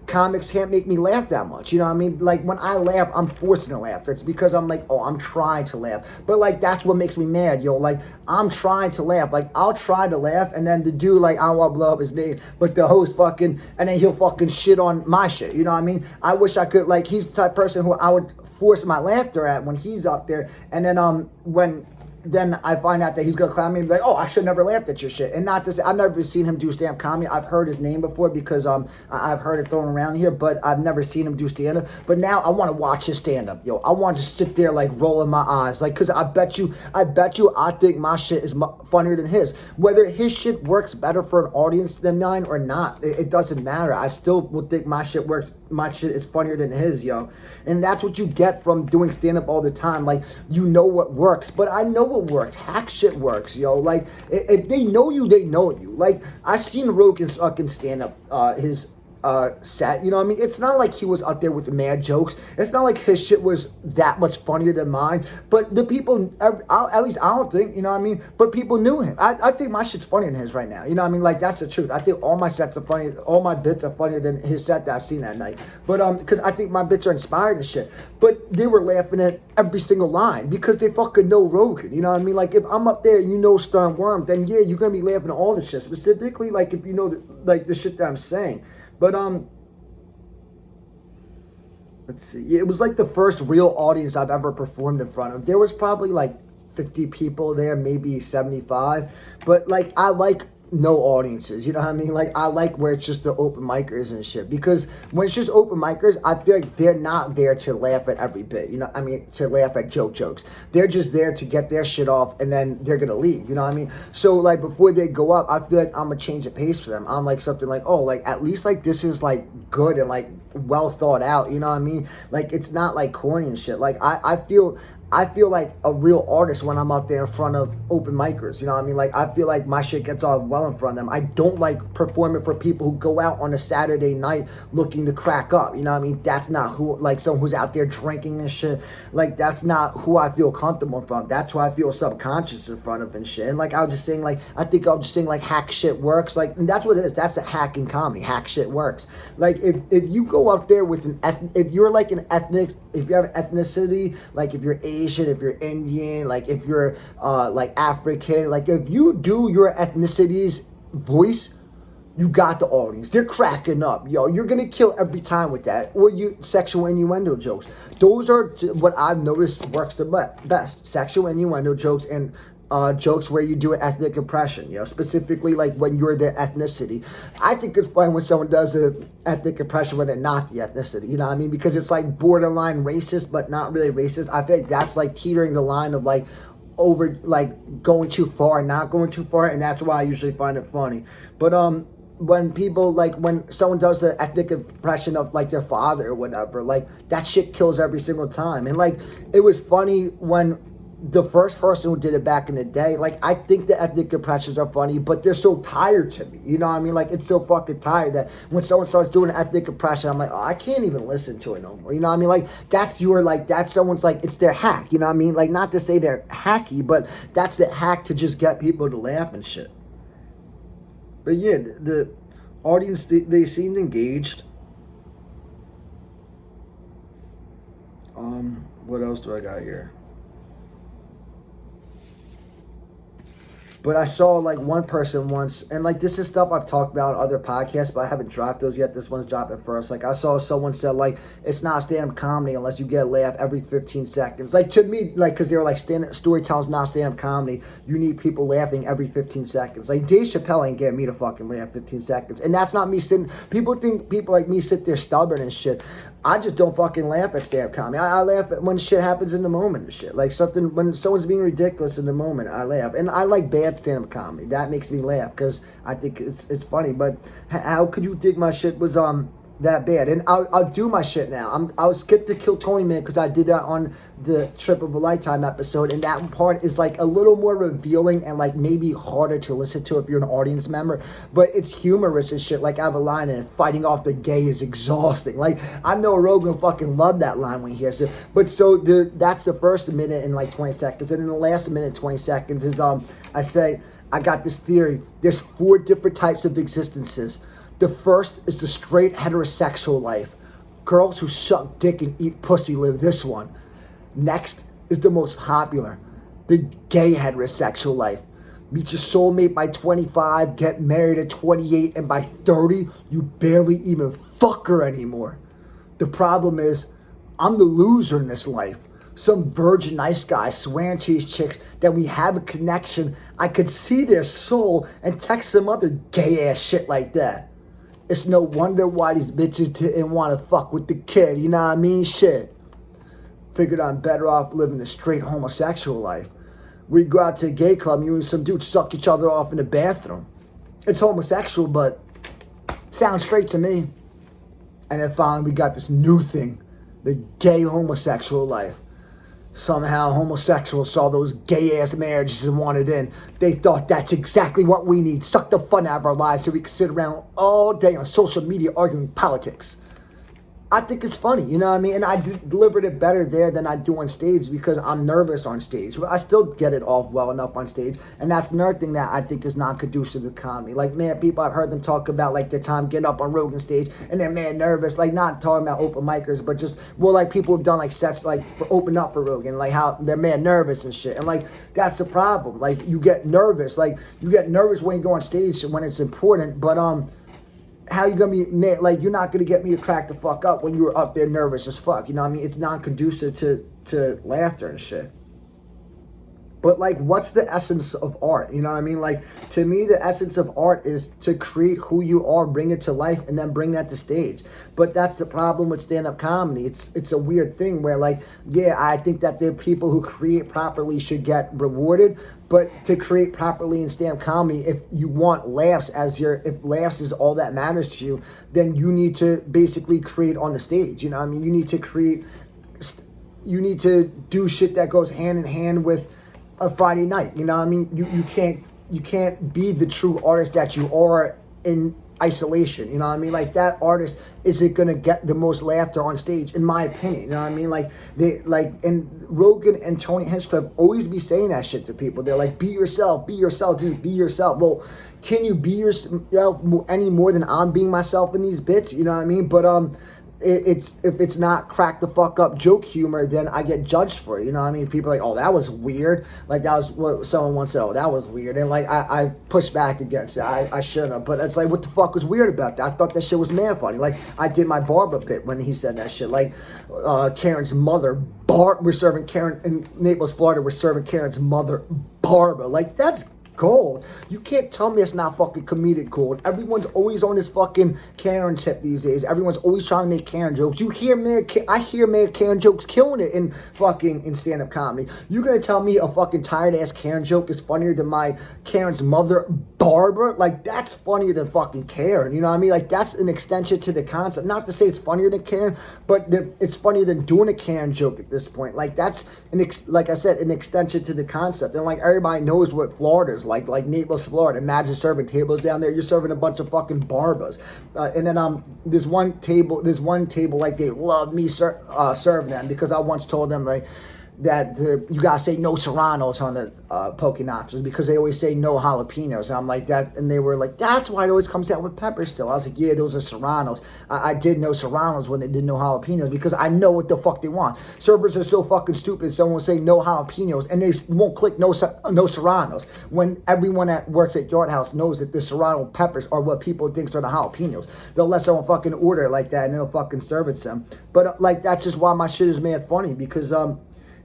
comics can't make me laugh that much. You know what I mean? Like, when I laugh, I'm forcing a laughter. It's because I'm like, oh, I'm trying to laugh. But, like, that's what makes me mad, yo. Like, I'm trying to laugh. Like, I'll try to laugh, and then the dude, like, I don't want to blow up his name, but the host fucking, and then he'll fucking shit on my shit. You know what I mean? I wish I could, like, he's the type of person who I would force my laughter at when he's up there. And then, when then I find out that he's gonna clown me and be like, oh, I should never laughed at your shit. And not to say, I've never seen him do stand-up comedy. I've heard his name before because I've heard it thrown around here, but I've never seen him do stand-up. But now I want to watch his stand-up, yo. I want to sit there like rolling my eyes, like, because I bet you I think my shit is funnier than his. Whether his shit works better for an audience than mine or not, it doesn't matter. I still will think my shit is funnier than his, yo. And that's what you get from doing stand-up all the time. Like, you know what works, but I know what works. Hack shit works, yo. Like, if they know you, they know you. Like, I seen Rogan's fucking stand-up, his set, you know what I mean? It's not like he was out there with the mad jokes. It's not like his shit was that much funnier than mine, but the people, at least I don't think, you know what I mean, but people knew him. I think my shit's funnier than his right now, you know what I mean? Like, that's the truth. I think all my sets are funny, all my bits are funnier than his set that I seen that night, but because I think my bits are inspired and shit, but they were laughing at every single line because they fucking know Rogan, you know what I mean? Like, if I'm up there and you know Stern Worm, then yeah, you're gonna be laughing at all the shit, specifically, like, if you know the shit that I'm saying. But, let's see. It was like the first real audience I've ever performed in front of. There was probably like 50 people there, maybe 75. But, like, I like no audiences, you know what I mean? Like, I like where it's just the open micers and shit, because when it's just open micers, I feel like they're not there to laugh at every bit, you know, I mean, to laugh at jokes. They're just there to get their shit off, and then they're gonna leave, you know what I mean? So, like, before they go up, I feel like I'm gonna change the pace for them. I'm like something like, oh, like, at least, like, this is, like, good and, like, well thought out, you know what I mean? Like, it's not, like, corny and shit. Like, I feel like a real artist when I'm up there in front of open micers, you know what I mean? Like, I feel like my shit gets off well in front of them. I don't like performing for people who go out on a Saturday night looking to crack up, you know what I mean? That's not who, like, someone who's out there drinking and shit. Like, that's not who I feel comfortable in front of. That's who I feel subconscious in front of and shit. And, like, I was just saying, like, I think I was just saying, like, hack shit works. Like, and that's what it is. That's a hack in comedy. Hack shit works. Like, if you go up there with if you're like an ethnic, if you have an ethnicity, like, if you're Asian, if you're Indian, like, if you're like African, like, if you do your ethnicity's voice, you got the audience. They're cracking up, yo. You're gonna kill every time with that. Or you sexual innuendo jokes. Those are what I've noticed works the best. Sexual innuendo jokes and jokes where you do an ethnic impression, you know, specifically like when you're the ethnicity. I think it's funny when someone does an ethnic impression when they're not the ethnicity, you know what I mean? Because it's like borderline racist, but not really racist. I think that's like teetering the line of like over, like going too far and not going too far, and that's why I usually find it funny. But when people, like, when someone does the ethnic impression of like their father or whatever, like, that shit kills every single time. And like, it was funny when the first person who did it back in the day, like, I think the ethnic impressions are funny, but they're so tired to me, you know what I mean? Like, it's so fucking tired that when someone starts doing an ethnic impression, I'm like, oh, I can't even listen to it no more, you know what I mean? Like, that's someone's, like, it's their hack, you know what I mean? Like, not to say they're hacky, but that's the hack to just get people to laugh and shit. But yeah, the audience, they seemed engaged. What else do I got here? But I saw, like, one person once, and, like, this is stuff I've talked about on other podcasts, but I haven't dropped those yet. This one's dropping first. Like, I saw someone said, like, it's not stand-up comedy unless you get a laugh every 15 seconds. Like, to me, like, because they were like, storytelling's not stand-up comedy. You need people laughing every 15 seconds. Like, Dave Chappelle ain't getting me to fucking laugh 15 seconds. And that's not me sitting, people think people like me sit there stubborn and shit. I just don't fucking laugh at stand-up comedy. I laugh at when shit happens in the moment and shit. Like, something, when someone's being ridiculous in the moment, I laugh. And I like bad stand-up comedy. That makes me laugh because I think it's funny. But how could you think my shit was that bad? And I'll do my shit now. I'll skip the Kill Tony Man because I did that on the Trip of a Lifetime episode, and that part is like a little more revealing and like maybe harder to listen to if you're an audience member, but it's humorous and shit. Like, I have a line in it, fighting off the gay is exhausting. Like, I know Rogan fucking loved that line when he hears it. But so that's the first minute and like 20 seconds, and then the last minute 20 seconds is I say, I got this theory. There's 4 different types of existences. The first is the straight heterosexual life. Girls who suck dick and eat pussy live this one. Next is the most popular, the gay heterosexual life. Meet your soulmate by 25, get married at 28, and by 30, you barely even fuck her anymore. The problem is, I'm the loser in this life. Some virgin nice guy swearing to his chicks that we have a connection. I could see their soul and text some other gay ass shit like that. It's no wonder why these bitches didn't want to fuck with the kid, you know what I mean? Shit. Figured I'm better off living a straight homosexual life. We go out to a gay club, you and some dudes suck each other off in the bathroom. It's homosexual, but sounds straight to me. And then finally we got this new thing, the gay homosexual life. Somehow homosexuals saw those gay-ass marriages and wanted in. They thought that's exactly what we need. Suck the fun out of our lives so we can sit around all day on social media arguing politics. I think it's funny, you know what I mean? And I delivered it better there than I do on stage because I'm nervous on stage. But I still get it off well enough on stage. And that's another thing that I think is not conducive to comedy. Like, man, people, I've heard them talk about, like, their time getting up on Rogan stage and they're mad nervous. Like, not talking about open micers, but just, well, like, people have done, like, sets, like, for open up for Rogan. Like, how they're mad nervous and shit. And, like, that's the problem. Like, you get nervous. Like, you get nervous when you go on stage when it's important. But, how you gonna be, like, you're not gonna get me to crack the fuck up when you were up there nervous as fuck, you know what I mean? It's not conducive to laughter and shit. But, like, what's the essence of art, you know what I mean? Like, to me, the essence of art is to create who you are, bring it to life, and then bring that to stage. But that's the problem with stand-up comedy. It's a weird thing where, like, yeah, I think that the people who create properly should get rewarded, but to create properly in stand-up comedy, if you want laughs if laughs is all that matters to you, then you need to basically create on the stage, you know what I mean? You need to do shit that goes hand in hand with a Friday night, you know what I mean? You can't be the true artist that you are in isolation, you know what I mean? Like, that artist isn't gonna get the most laughter on stage, in my opinion, you know what I mean? Like, and Rogan and Tony Hinchcliffe always be saying that shit to people. They're like, be yourself, just be yourself. Well, can you be yourself any more than I'm being myself in these bits, you know what I mean? But if it's not crack the fuck up joke humor, then I get judged for it, you know what I mean? People are like, oh, that was weird. Like, that was what someone once said, oh, that was weird. And, like, I pushed back against it. I shouldn't have. But it's like, what the fuck was weird about that? I thought that shit was mad funny. Like, I did my Barbara bit when he said that shit. Like, Karen's mother, we're serving Karen in Naples, Florida, we're serving Karen's mother, Barbara. Like, that's gold. You can't tell me it's not fucking comedic gold. Everyone's always on this fucking Karen tip these days. Everyone's always trying to make Karen jokes. I hear Mayor Karen jokes killing it in stand-up comedy. You gonna tell me a fucking tired ass Karen joke is funnier than my Karen's mother, Barbara? Like, that's funnier than fucking Karen, you know what I mean? Like, that's an extension to the concept. Not to say it's funnier than Karen, but it's funnier than doing a Karen joke at this point. Like, that's like I said, an extension to the concept. And, like, everybody knows what Florida's like Naples, Florida. Imagine serving tables down there. You're serving a bunch of fucking Barbas. And then there's one table like they love me serving them because I once told them, like, that you gotta say no serranos on the poke nachos because they always say no jalapenos. And I'm like, that, and they were like, that's why it always comes out with pepper still. I was like, yeah, those are serranos. I did no serranos when they did no jalapenos because I know what the fuck they want. Servers are so fucking stupid. Someone will say no jalapenos and they won't click no serranos when everyone that works at Yard House knows that the serrano peppers are what people think are the jalapenos. They'll let someone fucking order it like that and they'll fucking serve it to them. But like, that's just why my shit is mad funny because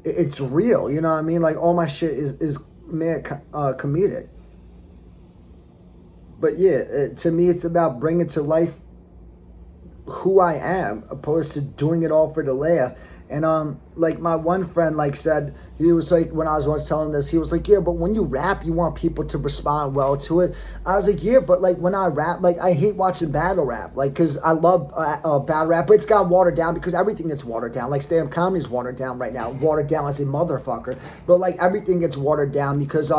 it's real, you know what I mean? Like, all my shit is mad comedic. But yeah, to me, it's about bringing to life who I am, opposed to doing it all for the laugh. And like my one friend like said, he was like, when I was once telling this, he was like, yeah, but when you rap, you want people to respond well to it. I was like, yeah, but like when I rap, like I hate watching battle rap, like, cause I love battle rap, but it's got watered down because everything gets watered down. Like stand-up comedy is watered down right now, watered down as a motherfucker. But like everything gets watered down because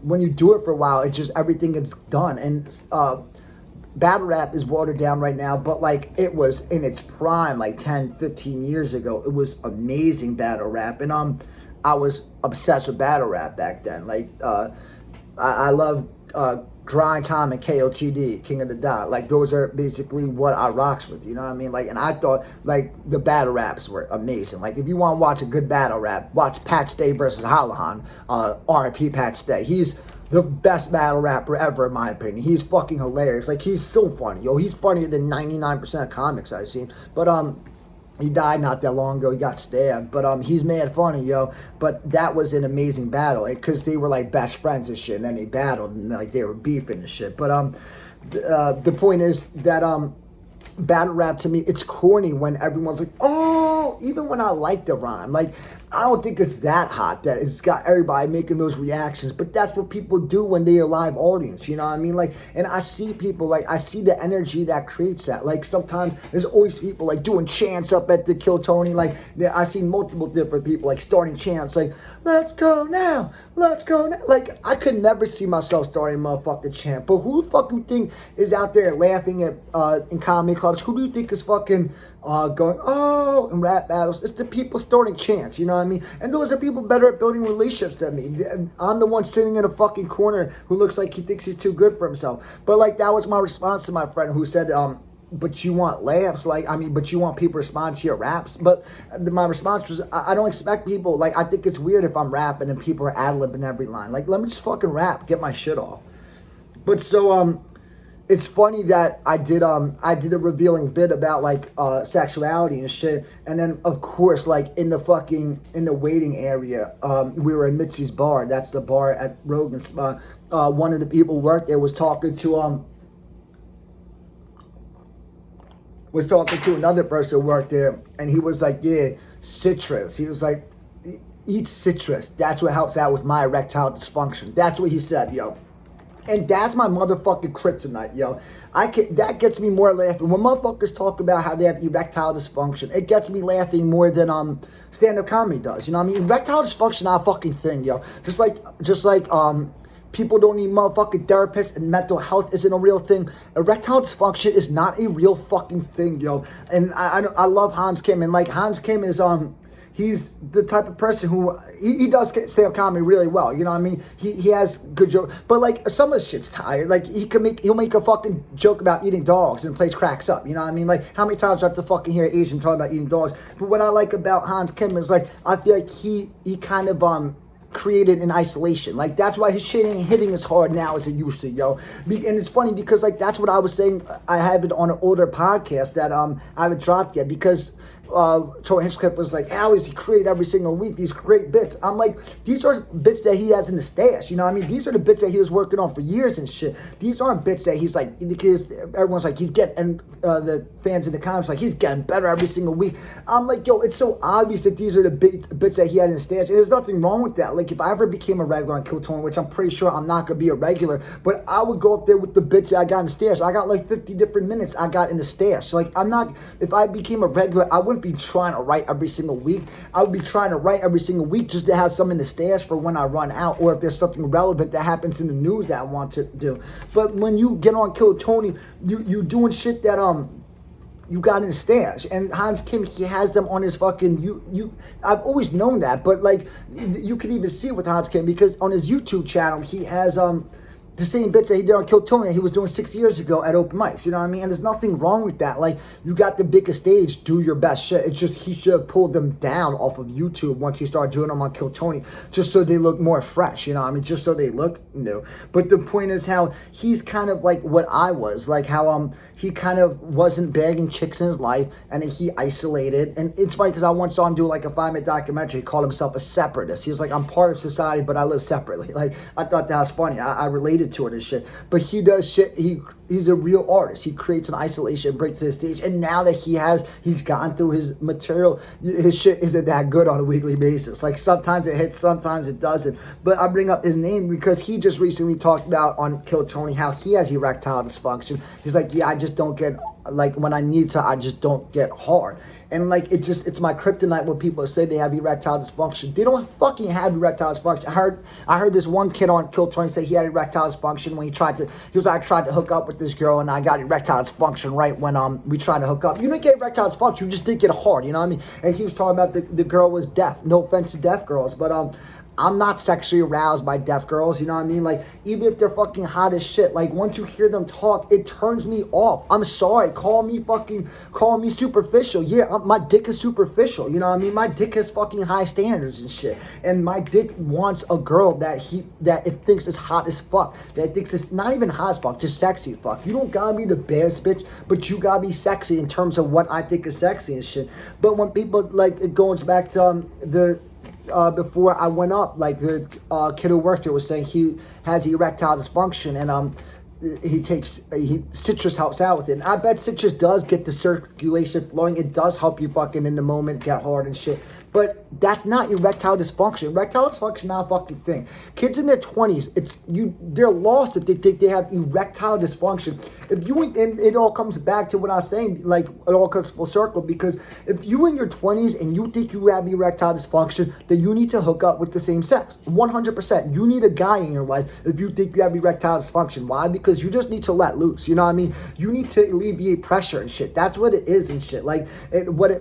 when you do it for a while, it just everything gets done. And battle rap is watered down right now, but like it was in its prime like 10, 15 years ago. It was amazing battle rap. And I was obsessed with battle rap back then. Like I love Grind Time and KOTD, King of the Dot. Like, those are basically what I rocks with, you know what I mean? Like, and I thought, like, the battle raps were amazing. Like, if you want to watch a good battle rap, watch Pat Stay versus Halahan, R.I.P. Pat Stay. He's the best battle rapper ever, in my opinion. He's fucking hilarious. Like, he's so funny, yo. He's funnier than 99% of comics I've seen. But, he died not that long ago. He got stabbed. But he's mad funny, yo. But that was an amazing battle. Because they were like best friends and shit. And then they battled and like they were beefing and shit. But the point is that battle rap to me, it's corny when everyone's like, oh, even when I like the rhyme. Like, I don't think it's that hot that it's got everybody making those reactions, but that's what people do when they're a live audience, you know what I mean? Like, and I see people, like, I see the energy that creates that. Like, sometimes there's always people, like, doing chants up at the Kill Tony. Like, I see multiple different people, like, starting chants, like, let's go now, let's go now. Like, I could never see myself starting a motherfucking chant, but who the fuck you think is out there laughing at in comedy clubs? Who do you think is fucking going, oh, in rap battles? It's the people starting chants, you know what I mean? And those are people better at building relationships than me. I'm the one sitting in a fucking corner who looks like he thinks he's too good for himself. But, like, that was my response to my friend who said, but you want laughs, like, I mean, but you want people to respond to your raps. But my response was, I don't expect people, like, I think it's weird if I'm rapping and people are ad-libbing every line. Like, let me just fucking rap, get my shit off. But so, it's funny that I did a revealing bit about, like, sexuality and shit, and then, of course, like, in the waiting area, we were in Mitzi's bar. That's the bar at Rogan's. One of the people who worked there was talking to another person who worked there, and he was like, yeah, citrus. He was like, eat citrus. That's what helps out with my erectile dysfunction. That's what he said, yo. And that's my motherfucking kryptonite, yo. That gets me more laughing. When motherfuckers talk about how they have erectile dysfunction, it gets me laughing more than stand-up comedy does. You know what I mean? Erectile dysfunction not a fucking thing, yo. Just like people don't need motherfucking therapists and mental health isn't a real thing. Erectile dysfunction is not a real fucking thing, yo. And I love Hans Kim, and like Hans Kim is he's the type of person who he does stand-up comedy really well. You know what I mean? He has good jokes, but like some of his shit's tired. Like he'll make a fucking joke about eating dogs and the place cracks up. You know what I mean? Like how many times do I have to fucking hear Asian talking about eating dogs? But what I like about Hans Kim is like I feel like he kind of created in isolation. Like that's why his shit ain't hitting as hard now as it used to, yo. And it's funny because like that's what I was saying. I have it on an older podcast that I haven't dropped yet because Tori Hinchcliffe was like, how is he create every single week these great bits? I'm like, these are bits that he has in the stash, you know what I mean? These are the bits that he was working on for years and shit. These aren't bits that he's like, because everyone's like, he's getting, and the fans in the comments like, he's getting better every single week. I'm like, yo, it's so obvious that these are the bits that he had in the stash, and there's nothing wrong with that. Like, if I ever became a regular on Kill Tony, which I'm pretty sure I'm not gonna be a regular, but I would go up there with the bits that I got in the stash. I got like 50 different minutes I got in the stash. Like, I'm not, if I became a regular, I wouldn't be trying to write every single week. I would be trying to write every single week just to have some in the stash for when I run out, or if there's something relevant that happens in the news that I want to do. But when you get on Kill Tony, you doing shit that you got in the stash. And Hans Kim, he has them on his fucking I've always known that, but like you could even see it with Hans Kim because on his YouTube channel he has the same bits that he did on Kill Tony that he was doing 6 years ago at open mics, you know what I mean? And there's nothing wrong with that. Like, you got the biggest stage, do your best shit. It's just he should have pulled them down off of YouTube once he started doing them on Kill Tony, just so they look more fresh, you know what I mean? Just so they look new. But the point is how he's kind of like what I was, like how he kind of wasn't bagging chicks in his life, and he isolated. And it's funny because I once saw him do like a 5-minute documentary. He called himself a separatist. He was like, I'm part of society, but I live separately. Like, I thought that was funny. I related to it and shit. But he does shit. He's a real artist. He creates an isolation, breaks to the stage. And now that he's gone through his material, his shit isn't that good on a weekly basis. Like, sometimes it hits, sometimes it doesn't. But I bring up his name because he just recently talked about on Kill Tony how he has erectile dysfunction. He's like, yeah, I just don't get, like, when I need to, I just don't get hard. And like, it's my kryptonite when people say they have erectile dysfunction. They don't fucking have erectile dysfunction. I heard this one kid on Kill Tony say he had erectile dysfunction when he was like, I tried to hook up with this girl and I got erectile dysfunction right when we tried to hook up. You didn't get erectile dysfunction, you just didn't get hard, you know what I mean? And he was talking about the girl was deaf. No offense to deaf girls, but I'm not sexually aroused by deaf girls, you know what I mean? Like, even if they're fucking hot as shit, like, once you hear them talk, it turns me off. I'm sorry, call me superficial. Yeah, my dick is superficial, you know what I mean? My dick has fucking high standards and shit. And my dick wants a girl that it thinks is hot as fuck. That it thinks it's not even hot as fuck, just sexy as fuck. You don't gotta be the baddest bitch, but you gotta be sexy in terms of what I think is sexy and shit. But when people, like, it goes back to before I went up, like the kid who worked there was saying he has erectile dysfunction, and citrus helps out with it. And I bet citrus does get the circulation flowing. It does help you fucking in the moment get hard and shit. But that's not erectile dysfunction. Erectile dysfunction is not a fucking thing. Kids in their 20s, they're lost if they think they have erectile dysfunction. And it all comes back to what I was saying, like, it all comes full circle, because if you in your 20s and you think you have erectile dysfunction, then you need to hook up with the same sex. 100%. You need a guy in your life if you think you have erectile dysfunction. Why? Because you just need to let loose. You know what I mean? You need to alleviate pressure and shit. That's what it is and shit. Like, one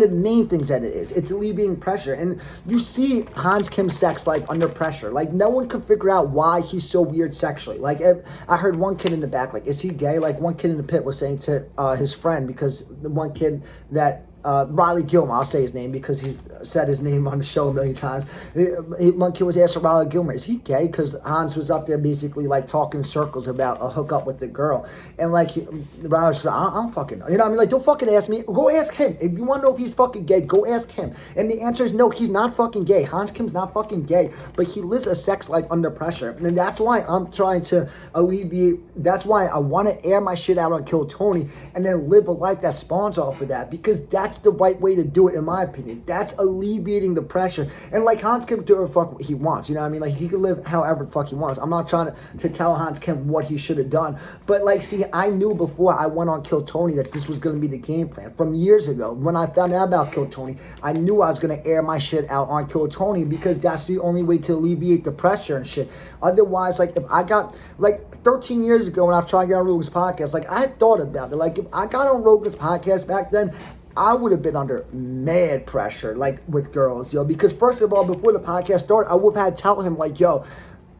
of the main things that it is. It's alleviating pressure. And you see Hans Kim's sex life under pressure. Like, no one could figure out why he's so weird sexually. Like, I heard one kid in the back, like, is he gay? Like, one kid in the pit was saying to his friend, because the one kid that Riley Gilmer, I'll say his name because he's said his name on the show a million times. One kid was asking Riley Gilmer, is he gay? Because Hans was up there basically like talking circles about a hookup with the girl. And like, Riley was just like, I don't fucking know. You know what I mean? Like, don't fucking ask me. Go ask him. If you want to know if he's fucking gay, go ask him. And the answer is no, he's not fucking gay. Hans Kim's not fucking gay. But he lives a sex life under pressure. And that's why I'm trying to alleviate, that's why I want to air my shit out on Kill Tony and then live a life that spawns off of that. Because that's the right way to do it, in my opinion. That's alleviating the pressure. And like, Hans Kim can do whatever fuck he wants, you know what I mean? Like, he can live however the fuck he wants. I'm not trying to tell Hans Kim what he should have done, but like, see, I knew before I went on Kill Tony that this was going to be the game plan from years ago. When I found out about Kill Tony, I knew I was going to air my shit out on Kill Tony, because that's the only way to alleviate the pressure and shit. Otherwise, like, if I got, like, 13 years ago when I was trying to get on Rogan's podcast, like, I had thought about it. Like, if I got on Rogan's podcast back then, I would have been under mad pressure, like, with girls, yo. Because first of all, before the podcast started, I would have had to tell him, like, yo,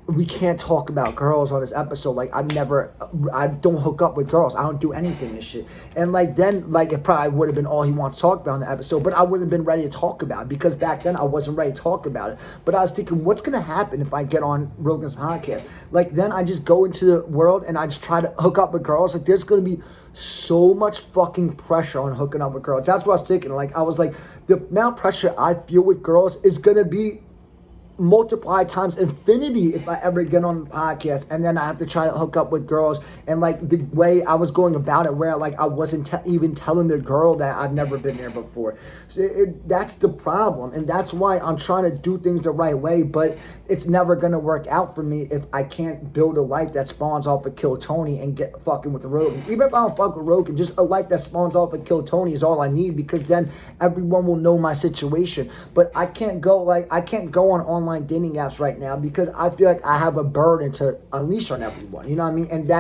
we can't talk about girls on this episode. Like, I don't hook up with girls. I don't do anything and shit. And like, then, like, it probably would have been all he wants to talk about in the episode, but I wouldn't have been ready to talk about it, because back then I wasn't ready to talk about it. But I was thinking, what's going to happen if I get on Rogan's podcast? Like, then I just go into the world and I just try to hook up with girls. Like, there's going to be so much fucking pressure on hooking up with girls. That's what I was thinking. Like, I was like, the amount of pressure I feel with girls is going to be multiply times infinity if I ever get on the podcast, and then I have to try to hook up with girls. And like, the way I was going about it, where like I wasn't even telling the girl that I've never been there before. So that's the problem, and that's why I'm trying to do things the right way, but it's never gonna work out for me if I can't build a life that spawns off of Kill Tony and get fucking with Rogan. Even if I don't fuck with Rogan, just a life that spawns off of Kill Tony is all I need, because then everyone will know my situation. But I can't go on online dating apps right now, because I feel like I have a burden to unleash on everyone, you know what I mean? And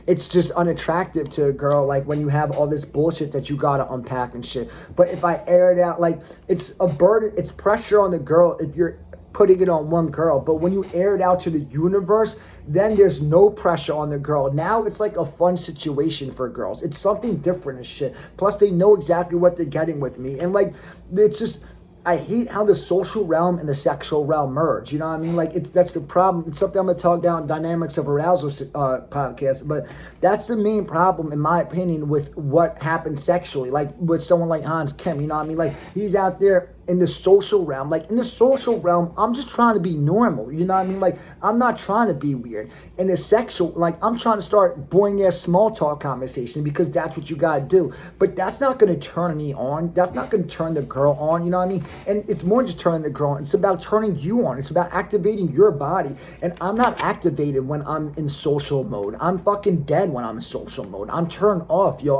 it's just unattractive to a girl, like, when you have all this bullshit that you gotta unpack and shit. But if I air it out, like, it's a burden, it's pressure on the girl if you're putting it on one girl. But when you air it out to the universe, then there's no pressure on the girl. Now it's like a fun situation for girls. It's something different and shit. Plus, they know exactly what they're getting with me. And like, it's just, I hate how the social realm and the sexual realm merge. You know what I mean? Like, that's the problem. It's something I'm going to talk about in Dynamics of Arousal podcast. But that's the main problem, in my opinion, with what happens sexually. Like, with someone like Hans Kim, you know what I mean? Like, he's out there in the social realm. Like, in the social realm, I'm just trying to be normal. You know what I mean? Like, I'm not trying to be weird. In the sexual, like, I'm trying to start boring-ass small talk conversation, because that's what you gotta do. But that's not gonna turn me on. That's not gonna turn the girl on, you know what I mean? And it's more just turning the girl on. It's about turning you on. It's about activating your body. And I'm not activated when I'm in social mode. I'm fucking dead when I'm in social mode. I'm turned off, yo.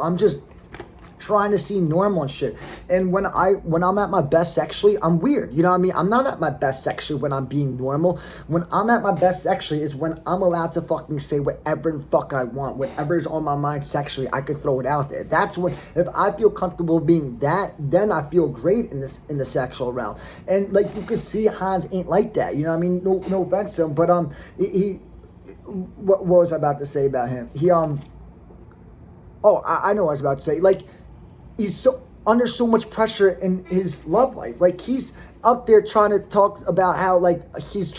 trying to seem normal and shit. And when I'm at my best sexually, I'm weird. You know what I mean? I'm not at my best sexually when I'm being normal. When I'm at my best sexually is when I'm allowed to fucking say whatever the fuck I want. Whatever's on my mind sexually, I could throw it out there. That's when, if I feel comfortable being that, then I feel great in the sexual realm. And like you can see, Hans ain't like that. You know what I mean? No offense to him, but what was I about to say about him? I know what I was about to say. Like, he's so under so much pressure in his love life. Like, he's up there trying to talk about how, like, he's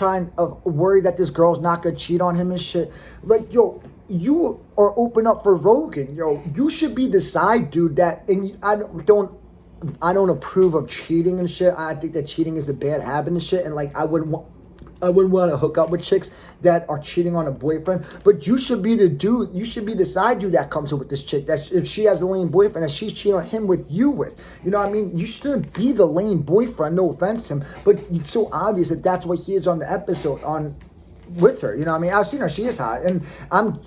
worried that this girl's not gonna cheat on him and shit. Like, yo, you are open up for Rogan. Yo, you should be the side dude that, and I don't approve of cheating and shit. I think that cheating is a bad habit and shit. And, like, I wouldn't want to hook up with chicks that are cheating on a boyfriend. But you should be the dude. You should be the side dude that comes in with this chick. That if she has a lame boyfriend, that she's cheating on him with you with. You know what I mean? You shouldn't be the lame boyfriend. No offense to him, but it's so obvious that that's what he is on the episode with her. You know what I mean? I've seen her. She is hot. And I'm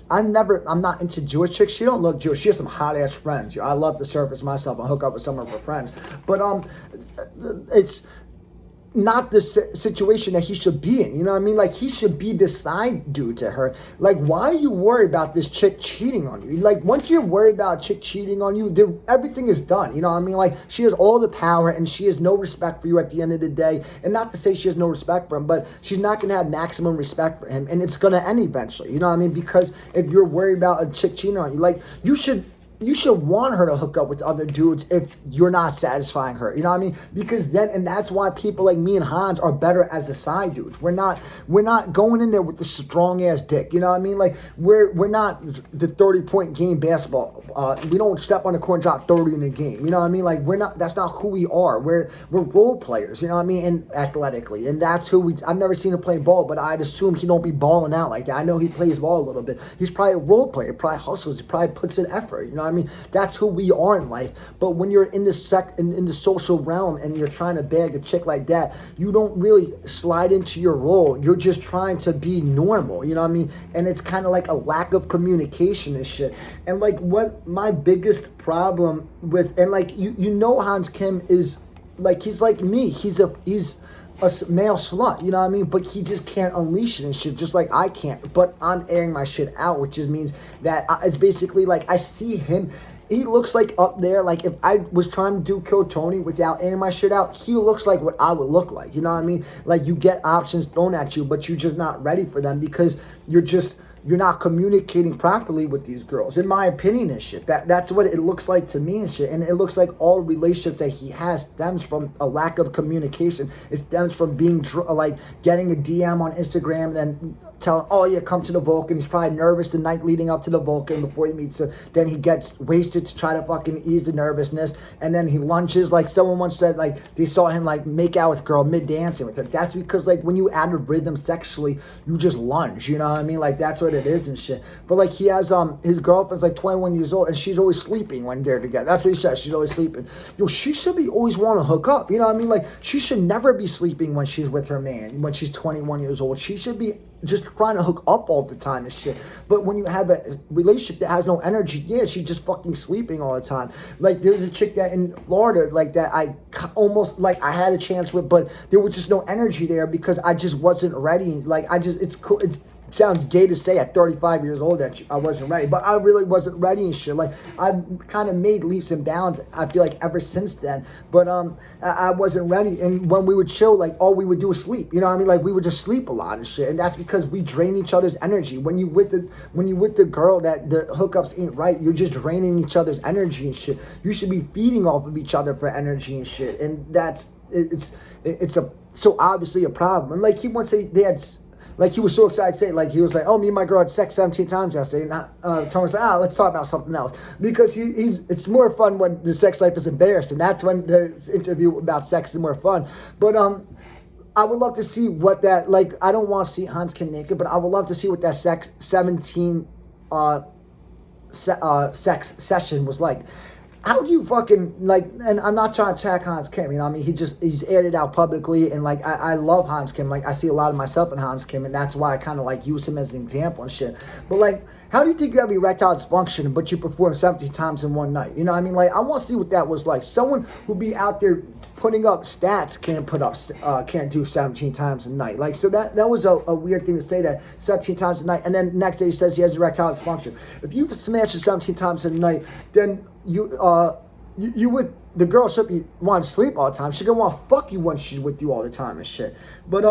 not into Jewish chicks. She don't look Jewish. She has some hot ass friends. I love to surface myself and hook up with some of her friends. But it's not the situation that he should be in. You know what I mean? Like, he should be the side dude to her. Like, why are you worried about this chick cheating on you? Like, once you're worried about a chick cheating on you, everything is done. You know what I mean? Like, she has all the power and she has no respect for you at the end of the day. And not to say she has no respect for him, but she's not going to have maximum respect for him. And it's going to end eventually. You know what I mean? Because if you're worried about a chick cheating on you, like, you should want her to hook up with other dudes if you're not satisfying her. You know what I mean? Because then, and that's why people like me and Hans are better as the side dudes. We're not going in there with the strong ass dick. You know what I mean? Like, we're not the 30-point game basketball. We don't step on the court and drop 30 in a game. You know what I mean? Like, that's not who we are. We're role players. You know what I mean? And athletically, and that's who I've never seen him play ball, but I'd assume he don't be balling out like that. I know he plays ball a little bit. He's probably a role player. Probably hustles. He probably puts in effort. You know. I mean, that's who we are in life. But when you're in the in the social realm and you're trying to bag a chick like that, you don't really slide into your role. You're just trying to be normal. You know what I mean? And it's kind of like a lack of communication and shit. And like, what my biggest problem with, and like, you know, Hans Kim is like, he's like me. He's a male slut, you know what I mean? But he just can't unleash it and shit, just like I can't. But I'm airing my shit out, which just means that it's basically like, I see him. He looks like up there, like if I was trying to do Kill Tony without airing my shit out, he looks like what I would look like, you know what I mean? Like, you get options thrown at you, but you're just not ready for them because you're not communicating properly with these girls, in my opinion and shit. That's what it looks like to me and shit. And it looks like all relationships that he has stems from a lack of communication. It stems from being like getting a DM on Instagram and then telling, oh yeah, come to the Vulcan. He's probably nervous the night leading up to the Vulcan before he meets her. Then he gets wasted to try to fucking ease the nervousness. And then he lunches. Like, someone once said, like, they saw him like make out with a girl mid-dancing with her. That's because, like, when you add a rhythm sexually, you just lunge, you know what I mean? Like, that's what it is and shit. But like, he has his girlfriend's like 21 years old and she's always sleeping when they're together. That's what he said. She's always sleeping. Yo, she should be always want to hook up. You know what I mean? Like, she should never be sleeping when she's with her man, when she's 21 years old. She should be just trying to hook up all the time and shit. But when you have a relationship that has no energy, yeah, she's just fucking sleeping all the time. Like, there's a chick that in Florida, like, that I almost, like, I had a chance with, but there was just no energy there because I just wasn't ready. Like, it's cool. It sounds gay to say at 35 years old that I wasn't ready, but I really wasn't ready and shit. Like, I kind of made leaps and bounds, I feel like, ever since then. But I wasn't ready. And when we would chill, like, all we would do was sleep. You know what I mean? Like, we would just sleep a lot and shit. And that's because we drain each other's energy. When you with the girl that the hookups ain't right, you're just draining each other's energy and shit. You should be feeding off of each other for energy and shit. And it's so obviously a problem. And like, he once say they had. Like, he was so excited to say, like, he was like, oh, me and my girl had sex 17 times yesterday. And Tom was like, let's talk about something else. Because it's more fun when the sex life is embarrassing. That's when the interview about sex is more fun. But I would love to see what that, like, I don't want to see Hans Kim naked, but I would love to see what that 17 sex session was like. how do you fucking, like, and I'm not trying to attack Hans Kim, you know what I mean? He's aired it out publicly, and, like, I love Hans Kim. Like, I see a lot of myself in Hans Kim, and that's why I kind of, like, use him as an example and shit. But, like, how do you think you have erectile dysfunction, but you perform 17 times in one night? You know what I mean? Like, I want to see what that was like. Someone who be out there putting up stats can't do 17 times a night. Like, so that was a weird thing to say, that 17 times a night, and then next day he says he has erectile dysfunction. If you smash it 17 times a night, then you would, the girl should be want to sleep all the time. She gonna want to fuck you when she's with you all the time and shit. But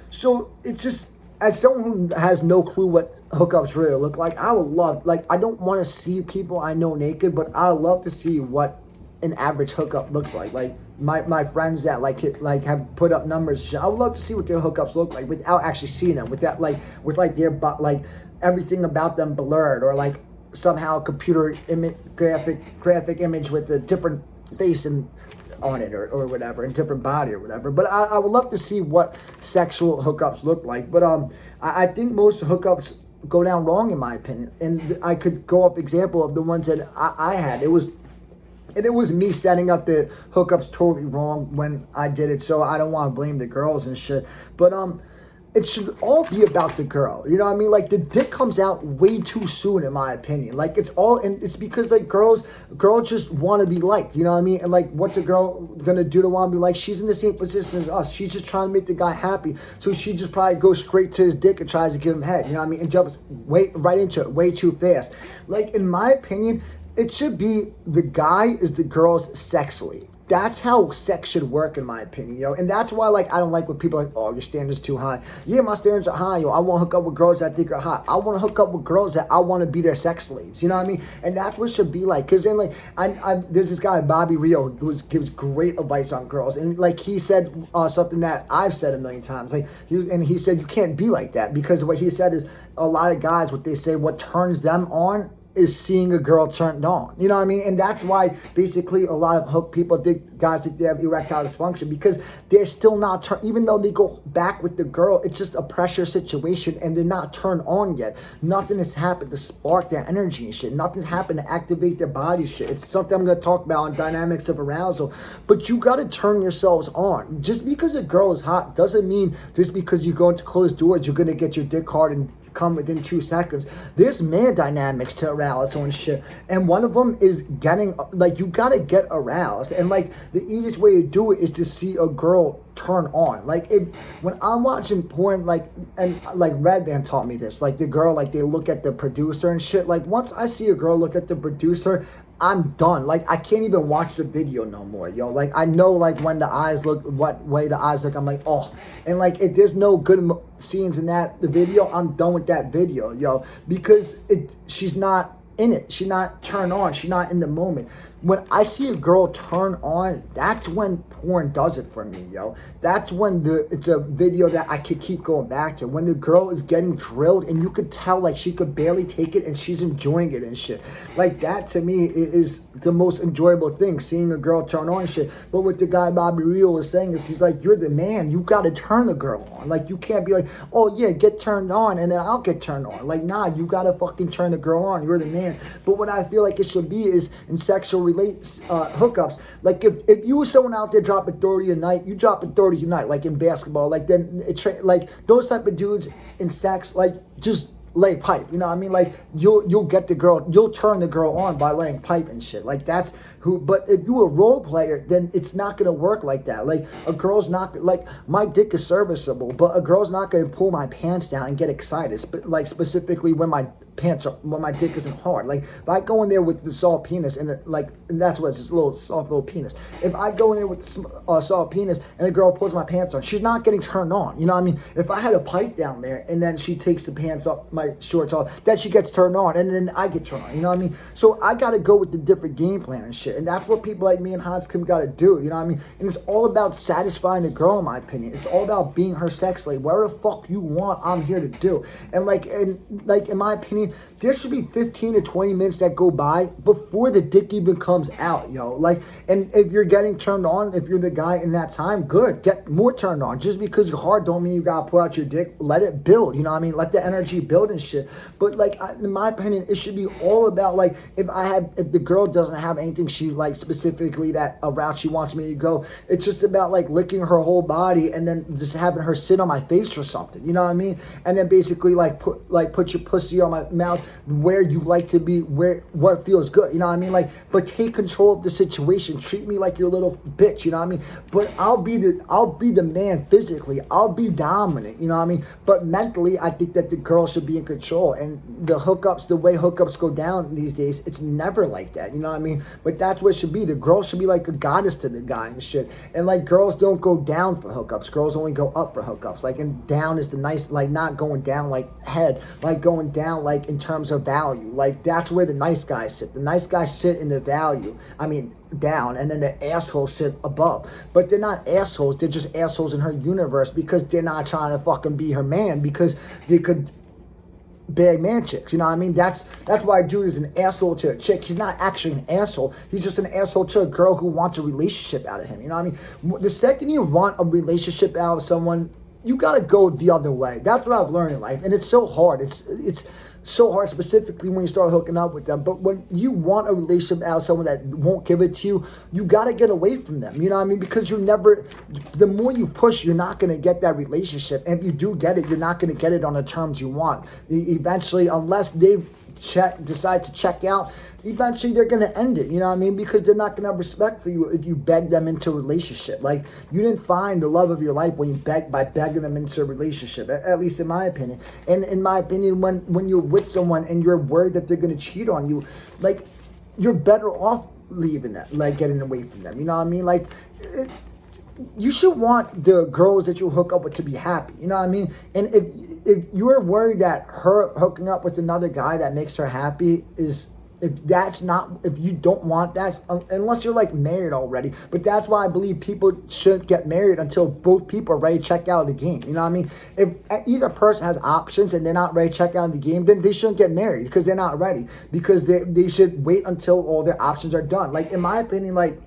so it's just, as someone who has no clue what hookups really look like, I would love, like, I don't want to see people I know naked, but I would love to see what an average hookup looks like. Like, my friends that like have put up numbers, I would love to see what their hookups look like without actually seeing them, with their like everything about them blurred, or like somehow computer graphic image with a different face and on it, or whatever, and different body or whatever. But I would love to see what sexual hookups look like. But I think most hookups go down wrong, in my opinion. And I could go off example of the ones that I had. It was me setting up the hookups totally wrong when I did it, so I don't want to blame the girls and shit. But it should all be about the girl. You know what I mean? Like, the dick comes out way too soon, in my opinion. Like, it's because, like, girls just want to be liked. You know what I mean? And, like, what's a girl gonna do to want to be liked? She's in the same position as us. She's just trying to make the guy happy. So she just probably goes straight to his dick and tries to give him head. You know what I mean? And jumps right into it way too fast. Like, in my opinion, it should be the guy is the girl's sex slave. That's how sex should work, in my opinion, yo. And that's why, like, I don't like when people are like, oh, your standards too high. Yeah, my standards are high, yo. I want to hook up with girls that I think are hot. I want to hook up with girls that I want to be their sex slaves. You know what I mean? And that's what it should be like. Because then, like, there's this guy, Bobby Rio, who gives great advice on girls. And, like, he said something that I've said a million times. Like, he said, you can't be like that. Because what he said is, a lot of guys, what they say, what turns them on is seeing a girl turned on. You know what I mean? And that's why basically a lot of guys think they have erectile dysfunction, because they're still not even though they go back with the girl, it's just a pressure situation and they're not turned on yet. Nothing has happened to spark their energy and shit. Nothing's happened to activate their body shit. It's something I'm going to talk about on dynamics of arousal. But you got to turn yourselves on. Just because a girl is hot doesn't mean just because you go into closed doors, you're going to get your dick hard and come within 2 seconds. There's man dynamics to arousal and shit, and one of them is getting, like, you gotta get aroused, and like the easiest way to do it is to see a girl turn on. Like, when I'm watching porn, like, and like Red Band taught me this, like the girl, like, they look at the producer and shit. Like, once I see a girl look at the producer, I'm done. Like, I can't even watch the video no more, yo. Like, I know, like, when the eyes look, what way the eyes look, I'm like, oh. And, like, if there's no good scenes in the video, I'm done with that video, yo. Because she's not in it. She's not turned on. She's not in the moment. When I see a girl turn on, that's when porn does it for me, yo. That's when it's a video that I could keep going back to. When the girl is getting drilled and you could tell, like, she could barely take it and she's enjoying it and shit. Like, that to me is the most enjoyable thing, seeing a girl turn on and shit. But what the guy Bobby Rio was saying is, he's like, you're the man. You got to turn the girl on. Like, you can't be like, oh, yeah, get turned on and then I'll get turned on. Like, nah, you got to fucking turn the girl on. You're the man. But what I feel like it should be is in sexual hookups, like, if you were someone out there dropping 30 a night, you dropping 30 a night, like in basketball, like, then like those type of dudes in sex, like, just lay pipe, you know what I mean? Like, you'll get the girl, you'll turn the girl on by laying pipe and shit. Like, that's who. But if you're a role player, then it's not gonna work like that. Like, a girl's not, like, my dick is serviceable, but a girl's not gonna pull my pants down and get excited, like, specifically when my dick isn't hard. Like, if I go in there with the soft penis and that's what it's, this little soft little penis. If I go in there with the soft penis and a girl pulls my pants on, she's not getting turned on. You know what I mean? If I had a pipe down there and then she takes the pants off, my shorts off, then she gets turned on and then I get turned on. You know what I mean? So I gotta go with the different game plan and shit. And that's what people like me and Hans Kim gotta do. You know what I mean? And it's all about satisfying the girl, in my opinion. It's all about being her sex slave. Whatever the fuck you want, I'm here to do. And in my opinion, mean? There should be 15 to 20 minutes that go by before the dick even comes out, yo. Like, and if you're getting turned on, if you're the guy in that time, good. Get more turned on. Just because you're hard don't mean you gotta pull out your dick. Let it build, you know what I mean? Let the energy build and shit. But, like, in my opinion, it should be all about, like, if the girl doesn't have anything she, like, specifically that a route she wants me to go, it's just about, like, licking her whole body and then just having her sit on my face or something, you know what I mean? And then basically, put your pussy on my mouth where you like to be, what feels good, you know what I mean? Like, but take control of the situation. Treat me like your little bitch, you know what I mean? But I'll be the man physically. I'll be dominant, you know what I mean? But mentally, I think that the girl should be in control. And the way hookups go down these days, it's never like that, you know what I mean? But that's what it should be. The girl should be like a goddess to the guy and shit. And, like, girls don't go down for hookups. Girls only go up for hookups. Like, and down is the nice, like, not going down like head, like going down like in terms of value. Like, that's where the nice guys sit. The nice guys sit in the value. I mean, down, and then the assholes sit above. But they're not assholes. They're just assholes in her universe because they're not trying to fucking be her man because they could bag man chicks, you know what I mean? That's why a dude is an asshole to a chick. He's not actually an asshole. He's just an asshole to a girl who wants a relationship out of him, you know what I mean? The second you want a relationship out of someone, you gotta go the other way. That's what I've learned in life, and it's so hard. It's so hard, specifically when you start hooking up with them. But when you want a relationship out of someone that won't give it to you, you gotta get away from them. You know what I mean? Because the more you push, you're not gonna get that relationship. And if you do get it, you're not gonna get it on the terms you want. Eventually, unless they decide to check out, eventually they're going to end it, you know what I mean? Because they're not going to have respect for you if you beg them into a relationship. Like, you didn't find the love of your life when you begging them into a relationship, at least in my opinion. And in my opinion, when you're with someone and you're worried that they're going to cheat on you, like, you're better off leaving them, like, getting away from them, you know what I mean? Like, you should want the girls that you hook up with to be happy, you know what I mean? And if you're worried that her hooking up with another guy that makes her happy if you don't want that, unless you're, like, married already. But that's why I believe people shouldn't get married until both people are ready to check out of the game, you know what I mean? If either person has options and they're not ready to check out of the game, then they shouldn't get married because they're not ready, because they should wait until all their options are done. Like, in my opinion, like,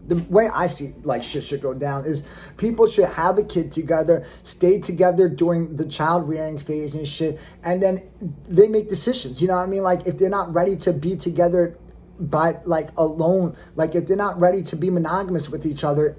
the way I see, like, shit should go down is people should have a kid together, stay together during the child rearing phase and shit, and then they make decisions, you know what I mean? Like, if they're not ready to be together by, like, alone, like, if they're not ready to be monogamous with each other,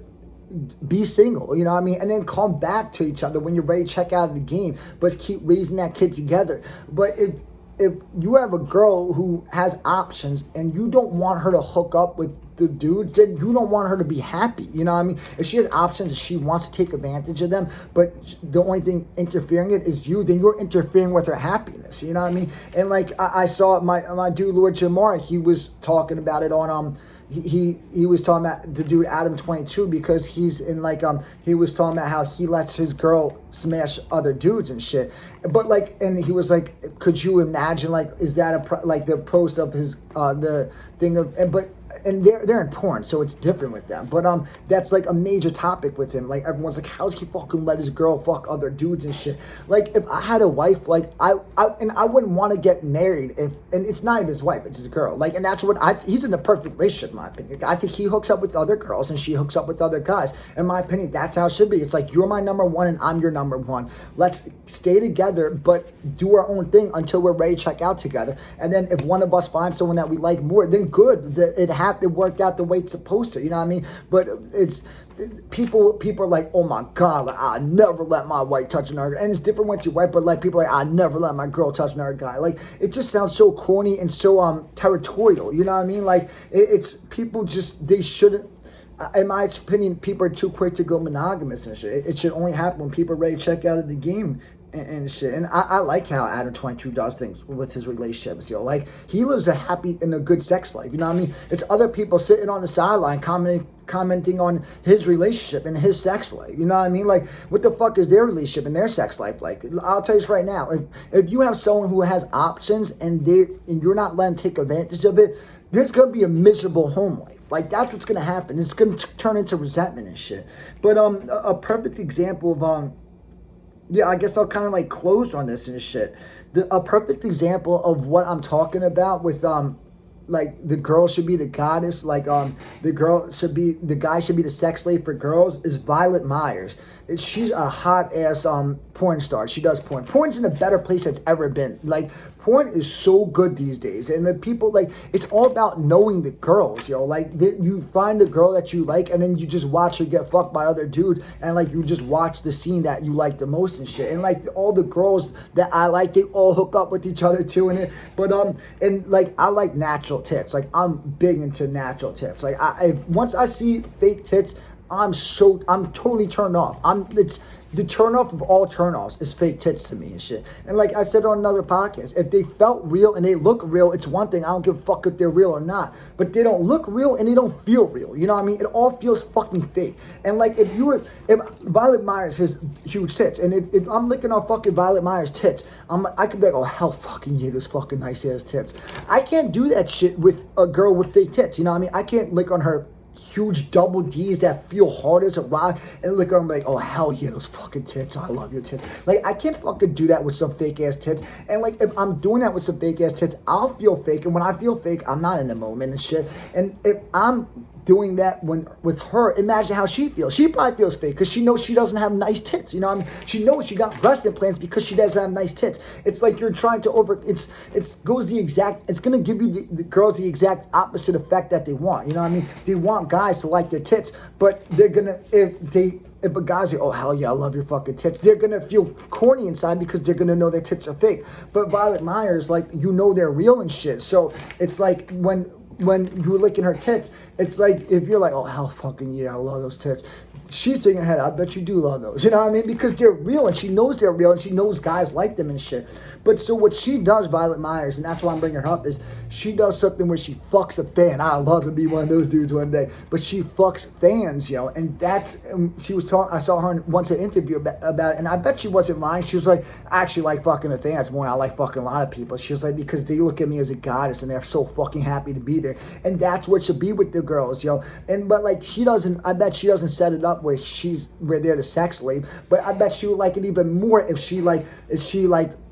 be single, you know what I mean? And then come back to each other when you're ready to check out of the game, but keep raising that kid together. But if you have a girl who has options and you don't want her to hook up with the dude, then you don't want her to be happy, you know what I mean? If she has options and she wants to take advantage of them, but the only thing interfering it is you, then you're interfering with her happiness, you know what I mean? And, like, I saw my dude Lord Jamar, he was talking about it on he was talking about the dude Adam 22, because he's in, like, he was talking about how he lets his girl smash other dudes and shit. But, like, and he was like, could you imagine, like, is that like the post of his the thing of, and they're in porn, so it's different with them. But that's, like, a major topic with him. Like, everyone's like, how's he fucking let his girl fuck other dudes and shit? Like, if I had a wife, like, I wouldn't want to get married and it's not even his wife, it's his girl. Like, and that's what he's in the perfect relationship, in my opinion. I think he hooks up with other girls and she hooks up with other guys. In my opinion, that's how it should be. It's like, you're my number one and I'm your number one. Let's stay together, but do our own thing until we're ready to check out together. And then if one of us finds someone that we like more, then good. It worked out the way it's supposed to, you know what I mean? But it's people are like, oh my god, like, I never let my wife touch another, and it's different with your wife, but, like, people are like, I never let my girl touch another guy. Like, it just sounds so corny and so territorial, you know what I mean? Like, it's people just, they shouldn't, in my opinion, people are too quick to go monogamous and shit. It should only happen when people are ready to check out of the game and shit. And I like how Adam 22 does things with his relationships, yo. Like, he lives a happy and a good sex life, you know what I mean? It's other people sitting on the sideline commenting on his relationship and his sex life, you know what I mean? Like, what the fuck is their relationship and their sex life like? I'll tell you this right now, if you have someone who has options and you're not letting them take advantage of it, there's gonna be a miserable home life. Like, that's what's gonna happen. It's gonna turn into resentment and shit. But a perfect example of yeah, I guess I'll kind of like close on this and shit. A perfect example of what I'm talking about with like the girl should be the goddess, like the guy should be the sex slave for girls is Violet Myers. She's a hot ass porn star. She does porn. Porn's in a better place that's ever been. Like porn is so good these days, and the people like it's all about knowing the girls, yo. Like you find the girl that you like, and then you just watch her get fucked by other dudes, and like you just watch the scene that you like the most and shit. And like all the girls that I like, they all hook up with each other too in it. But and like I like natural tits. Like I'm big into natural tits. Like once I see fake tits, I'm totally turned off. It's the turn off of all turn offs is fake tits to me and shit. And like I said on another podcast, if they felt real and they look real, it's one thing. I don't give a fuck if they're real or not. But they don't look real and they don't feel real. You know what I mean? It all feels fucking fake. And like if Violet Myers has huge tits, and if I'm licking on fucking Violet Myers' tits, I could be like, oh hell fucking yeah, those fucking nice ass tits. I can't do that shit with a girl with fake tits. You know what I mean? I can't lick on her huge double D's that feel hard as a rock and look I'm like, oh hell yeah, those fucking tits, I love your tits. Like I can't fucking do that with some fake ass tits. And like if I'm doing that with some fake ass tits, I'll feel fake, and when I feel fake, I'm not in the moment and shit. And if I'm doing that with her, imagine how she feels. She probably feels fake because she knows she doesn't have nice tits. You know what I mean? She knows she got breast implants because she doesn't have nice tits. It's like you're trying to it's gonna give you the girls the exact opposite effect that they want. You know what I mean? They want guys to like their tits, but they're gonna if a guy's like, oh hell yeah, I love your fucking tits, they're gonna feel corny inside because they're gonna know their tits are fake. But Violet Myers, like, you know they're real and shit. So it's like when you're licking her tits, it's like if you're like, oh hell fucking yeah, I love those tits, she's thinking ahead, I bet you do love those. You know what I mean? Because they're real, and she knows they're real, and she knows guys like them and shit. But so what she does, Violet Myers, and that's why I'm bringing her up, is she does something where she fucks a fan. I'd love to be one of those dudes one day. But she fucks fans, yo. And that's, she was talking, I saw her in once an interview about it, and I bet she wasn't lying. She was like, I actually like fucking the fans more than I like fucking a lot of people. She was like, because they look at me as a goddess, and they're so fucking happy to be there. And that's what should be with the girls, yo. But like, I bet she doesn't set it up where they're the sex slave, but I bet she would like it even more if she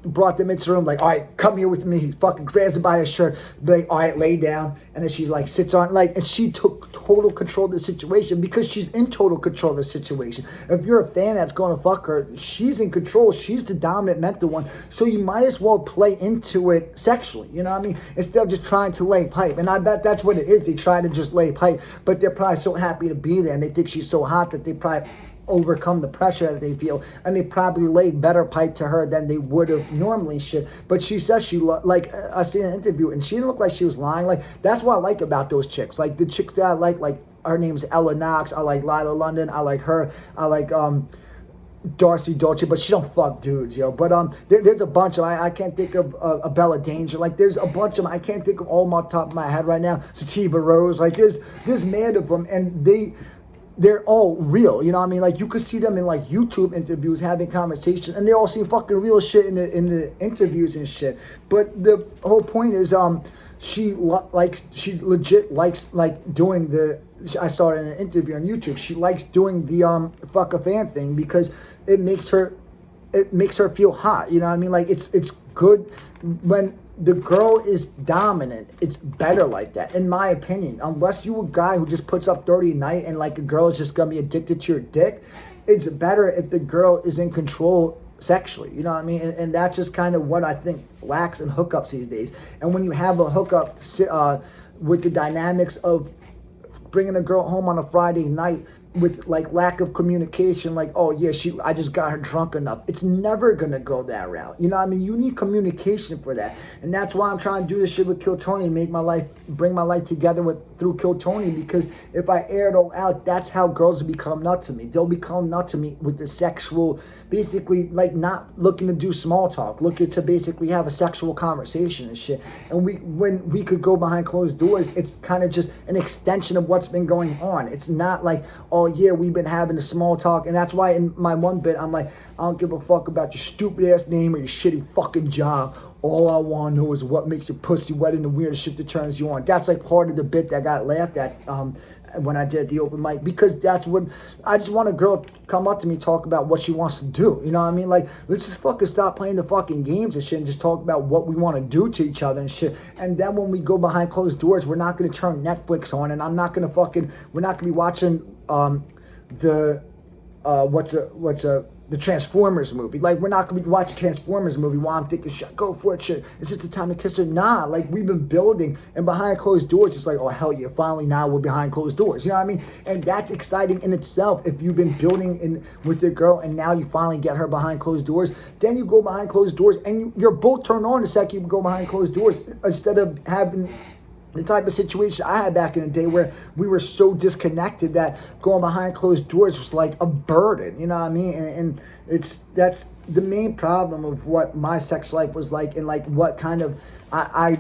brought them into the room, like, all right, come here with me, fucking grabs her by her shirt, be like, all right, lay down, and then she's like, sits on, like, and she took total control of the situation because she's in total control of the situation. If you're a fan that's going to fuck her, she's in control, she's the dominant mental one, so you might as well play into it sexually, you know what I mean, instead of just trying to lay pipe. And I bet that's what it is, they try to just lay pipe, but they're probably so happy to be there, and they think she's so hot that they probably overcome the pressure that they feel, and they probably laid better pipe to her than they would have normally should. But she says like, I seen an interview and she didn't look like she was lying. Like, that's what I like about those chicks. Like the chicks that I like her name's Ella Knox, I like Lila London, I like her, I like Darcy Dolce, but she don't fuck dudes, yo. But there's a bunch of, I can't think of a Bella Danger. Like there's a bunch of them, I can't think of all them off the top of my head right now. Sativa Rose, like there's mad of them, and they're all real, you know what I mean? Like, you could see them in, like, YouTube interviews having conversations, and they all seem fucking real shit in the interviews and shit. But the whole point is, she legit likes, like, doing I saw it in an interview on YouTube, she likes doing the, fuck a fan thing because it makes her feel hot, you know what I mean? Like, it's good when the girl is dominant. It's better like that, in my opinion. Unless you a guy who just puts up 30 a night and like a girl is just gonna be addicted to your dick, it's better if the girl is in control sexually. You know what I mean? And that's just kind of what I think lacks in hookups these days. And when you have a hookup with the dynamics of bringing a girl home on a Friday night with like lack of communication, like, oh yeah, I just got her drunk enough. It's never gonna go that route. You know what I mean? You need communication for that. And that's why I'm trying to do this shit with Kill Tony, bring my life together through Kill Tony, because if I air it all out, that's how girls will become nuts to me. They'll become nuts to me with the sexual, basically like not looking to do small talk, looking to basically have a sexual conversation and shit. And when we could go behind closed doors, it's kind of just an extension of what's been going on. It's not like, oh yeah, we've been having a small talk. And that's why in my one bit, I'm like, I don't give a fuck about your stupid ass name or your shitty fucking job. All I want to know is what makes your pussy wet and the weirdest shit that turns you on. That's like part of the bit that got laughed at when I did the open mic, because that's what I just want a girl to come up to me, talk about what she wants to do. You know what I mean? Like, let's just fucking stop playing the fucking games and shit and just talk about what we want to do to each other and shit. And then when we go behind closed doors, we're not going to turn Netflix on, and we're not going to be watching the the Transformers movie. Like, we're not gonna be watching Transformers movie while I'm thinking, shit, go for it, shit. Is this the time to kiss her? Nah, like, we've been building, and behind closed doors, it's like, oh, hell yeah, finally now we're behind closed doors. You know what I mean? And that's exciting in itself. If you've been building with your girl, and now you finally get her behind closed doors, then you go behind closed doors, and you're both turned on the second you go behind closed doors, instead of having the type of situation I had back in the day where we were so disconnected that going behind closed doors was like a burden, you know what I mean? And that's the main problem of what my sex life was like, and like what kind of I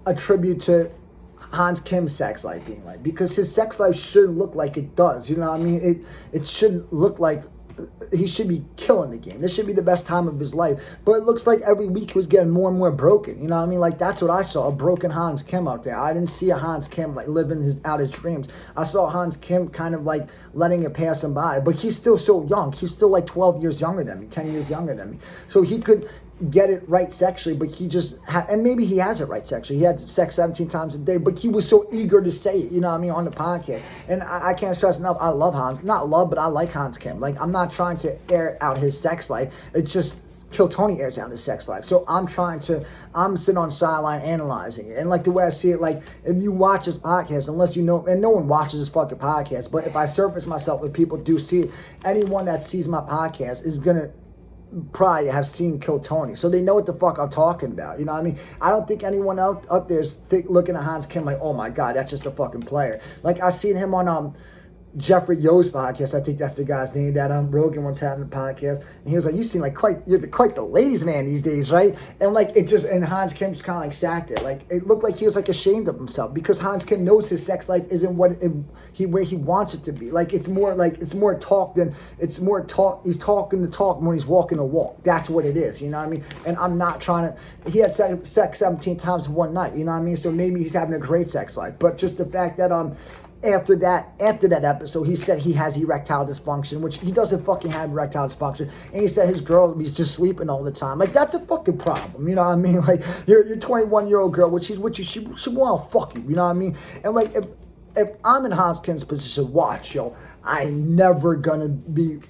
attribute to Hans Kim's sex life being like, because his sex life shouldn't look like it does, you know what I mean? It shouldn't look like he should be killing the game. This should be the best time of his life. But it looks like every week he was getting more and more broken. You know what I mean? Like, that's what I saw, a broken Hans Kim out there. I didn't see a Hans Kim like living out his dreams. I saw Hans Kim kind of like letting it pass him by. But he's still so young. He's still like 12 years younger than me, 10 years younger than me. So he could get it right sexually, but he just and maybe he has it right sexually. He had sex 17 times a day, but he was so eager to say it, you know what I mean, on the podcast. And I can't stress enough, I love Hans. Not love, but I like Hans Kim. Like, I'm not trying to air out his sex life. It's just Kill Tony airs out his sex life. So I'm sitting on sideline analyzing it. And like, the way I see it, like, if you watch this podcast, unless you know, and no one watches this fucking podcast, but if I surface myself, if people do see it, anyone that sees my podcast is gonna probably have seen Kill Tony, so they know what the fuck I'm talking about. You know what I mean? I don't think anyone out there is looking at Hans Kim like, oh my god, that's just a fucking player. Like, I seen him on Jeffrey Yo's podcast. I think that's the guy's name that Rogan once had on the podcast, and he was like, "You seem like you're quite the ladies' man these days, right?" And like, it just, and Hans Kim just kind of like sat there, like, it looked like he was like ashamed of himself, because Hans Kim knows his sex life isn't where he wants it to be. Like, it's more talk than it's more talk. He's talking the talk when he's walking the walk. That's what it is, you know what I mean? And I'm not trying to. He had sex 17 times in one night, you know what I mean? So maybe he's having a great sex life, but just the fact that after that episode, he said he has erectile dysfunction, which he doesn't fucking have erectile dysfunction. And he said his girl, he's just sleeping all the time. Like, that's a fucking problem, you know what I mean? Like, you're 21-year-old girl, which she's with you, she want to fuck you, you know what I mean? And like, if I'm in Hans Kim's position, watch, yo, I'm never gonna be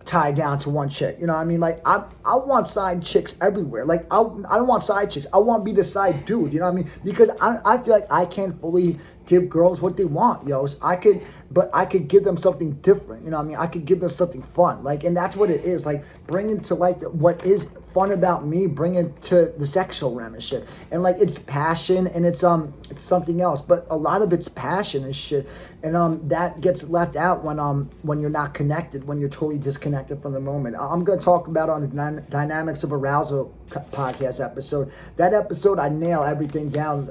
tied down to one chick, you know what I mean? Like, I want side chicks everywhere. Like, I don't want side chicks. I want to be the side dude, you know what I mean? Because I feel like I can't fully give girls what they want, yo. So I could give them something different, you know what I mean? I could give them something fun, like, and that's what it is, like, bringing to like what is fun about me, bring it to the sexual realm and shit. And like, it's passion, and it's something else, but a lot of it's passion and shit, and that gets left out when you're not connected, when you're totally disconnected from the moment. I'm gonna talk about on the Dynamics of Arousal podcast episode. That episode, I nail everything down,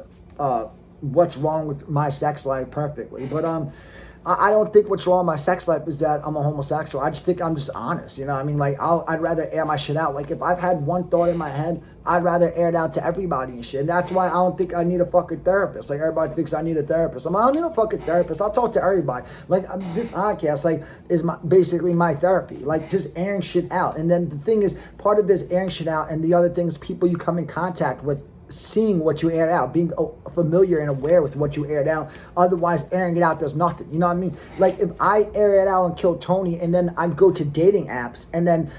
what's wrong with my sex life perfectly. But I don't think what's wrong with my sex life is that I'm a homosexual. I just think I'm just honest, you know what I mean? Like, I'd rather air my shit out. Like, if I've had one thought in my head, I'd rather air it out to everybody and shit. And that's why I don't think I need a fucking therapist. Like, everybody thinks I need a therapist. I don't need a fucking therapist. I'll talk to everybody. Like, this podcast, like, is basically my therapy. Like, just airing shit out. And then the thing is, part of it is airing shit out, and the other thing is people you come in contact with, seeing what you aired out, being familiar and aware with what you aired out. Otherwise, airing it out does nothing. You know what I mean? Like, if I air it out on Kill Tony, and then I go to dating apps, and then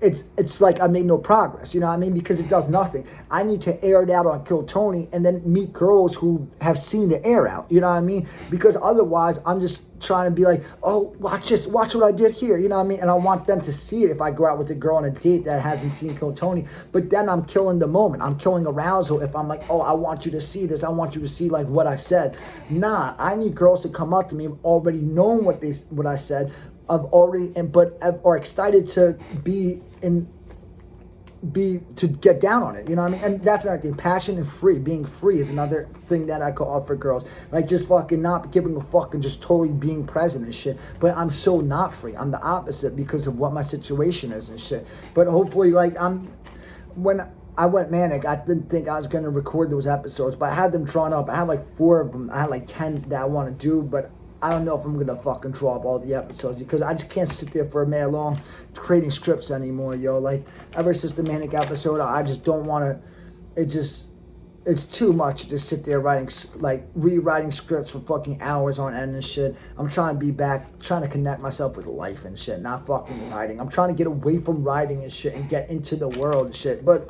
it's like I made no progress, you know what I mean? Because it does nothing. I need to air it out on Kill Tony, and then meet girls who have seen the air out, you know what I mean? Because otherwise, I'm just trying to be like, oh, watch what I did here, you know what I mean? And I want them to see it if I go out with a girl on a date that hasn't seen Kill Tony. But then I'm killing the moment. I'm killing arousal if I'm like, oh, I want you to see this. I want you to see like what I said. Nah, I need girls to come up to me already knowing what I said, are excited to to get down on it, you know what I mean? And that's another thing. Passion and free. Being free is another thing that I could offer girls. Like, just fucking not giving a fuck and just totally being present and shit. But I'm so not free. I'm the opposite because of what my situation is and shit. But hopefully, like, when I went manic, I didn't think I was going to record those episodes, but I had them drawn up. I had like 4 of them. I had like 10 that I want to do, but I don't know if I'm gonna fucking draw up all the episodes because I just can't sit there for a minute long creating scripts anymore, yo. Like ever since the Manic episode, I just don't want to. It's too much to just sit there rewriting scripts for fucking hours on end and shit. I'm trying to be back, trying to connect myself with life and shit, not fucking writing. I'm trying to get away from writing and shit and get into the world and shit, but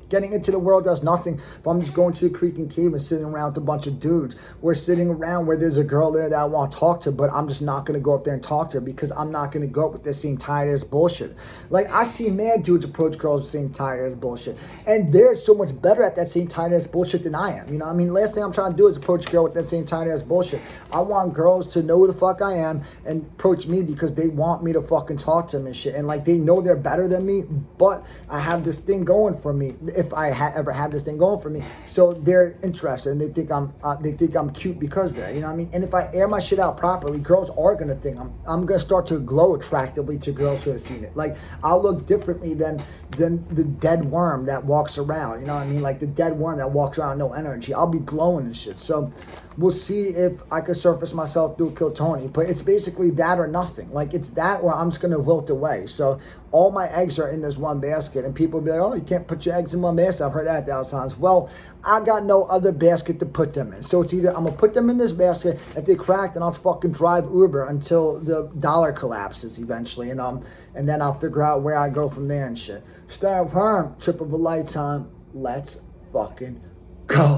getting into the world does nothing if I'm just going to the creek and cave and sitting around with a bunch of dudes. We're sitting around where there's a girl there that I want to talk to, but I'm just not going to go up there and talk to her because I'm not going to go up with this same tired ass bullshit. Like, I see mad dudes approach girls with the same tired ass bullshit, and they're so much better at that same tired ass bullshit than I am. You know what I mean? Last thing I'm trying to do is approach a girl with that same tired ass bullshit. I want girls to know who the fuck I am and approach me because they want me to fucking talk to them and shit. And like, they know they're better than me, but I have this thing going for me. If I ever had this thing going for me, so they're interested and they think I'm cute because of that. You know what I mean? And if I air my shit out properly, girls are gonna think I'm gonna start to glow attractively to girls who have seen it. Like, I'll look differently than the dead worm that walks around. You know what I mean? Like the dead worm that walks around no energy. I'll be glowing and shit. So we'll see if I can surface myself through Kill Tony. But it's basically that or nothing. Like, it's that or I'm just gonna wilt away. So all my eggs are in this one basket, and people be like, oh, you can't put your eggs in one basket. I've heard that 1,000 times. Well, I got no other basket to put them in. So it's either I'm gonna put them in this basket, if they crack, then I'll fucking drive Uber until the dollar collapses eventually, and then I'll figure out where I go from there and shit. Start firm, trip of a lifetime. Let's fucking go.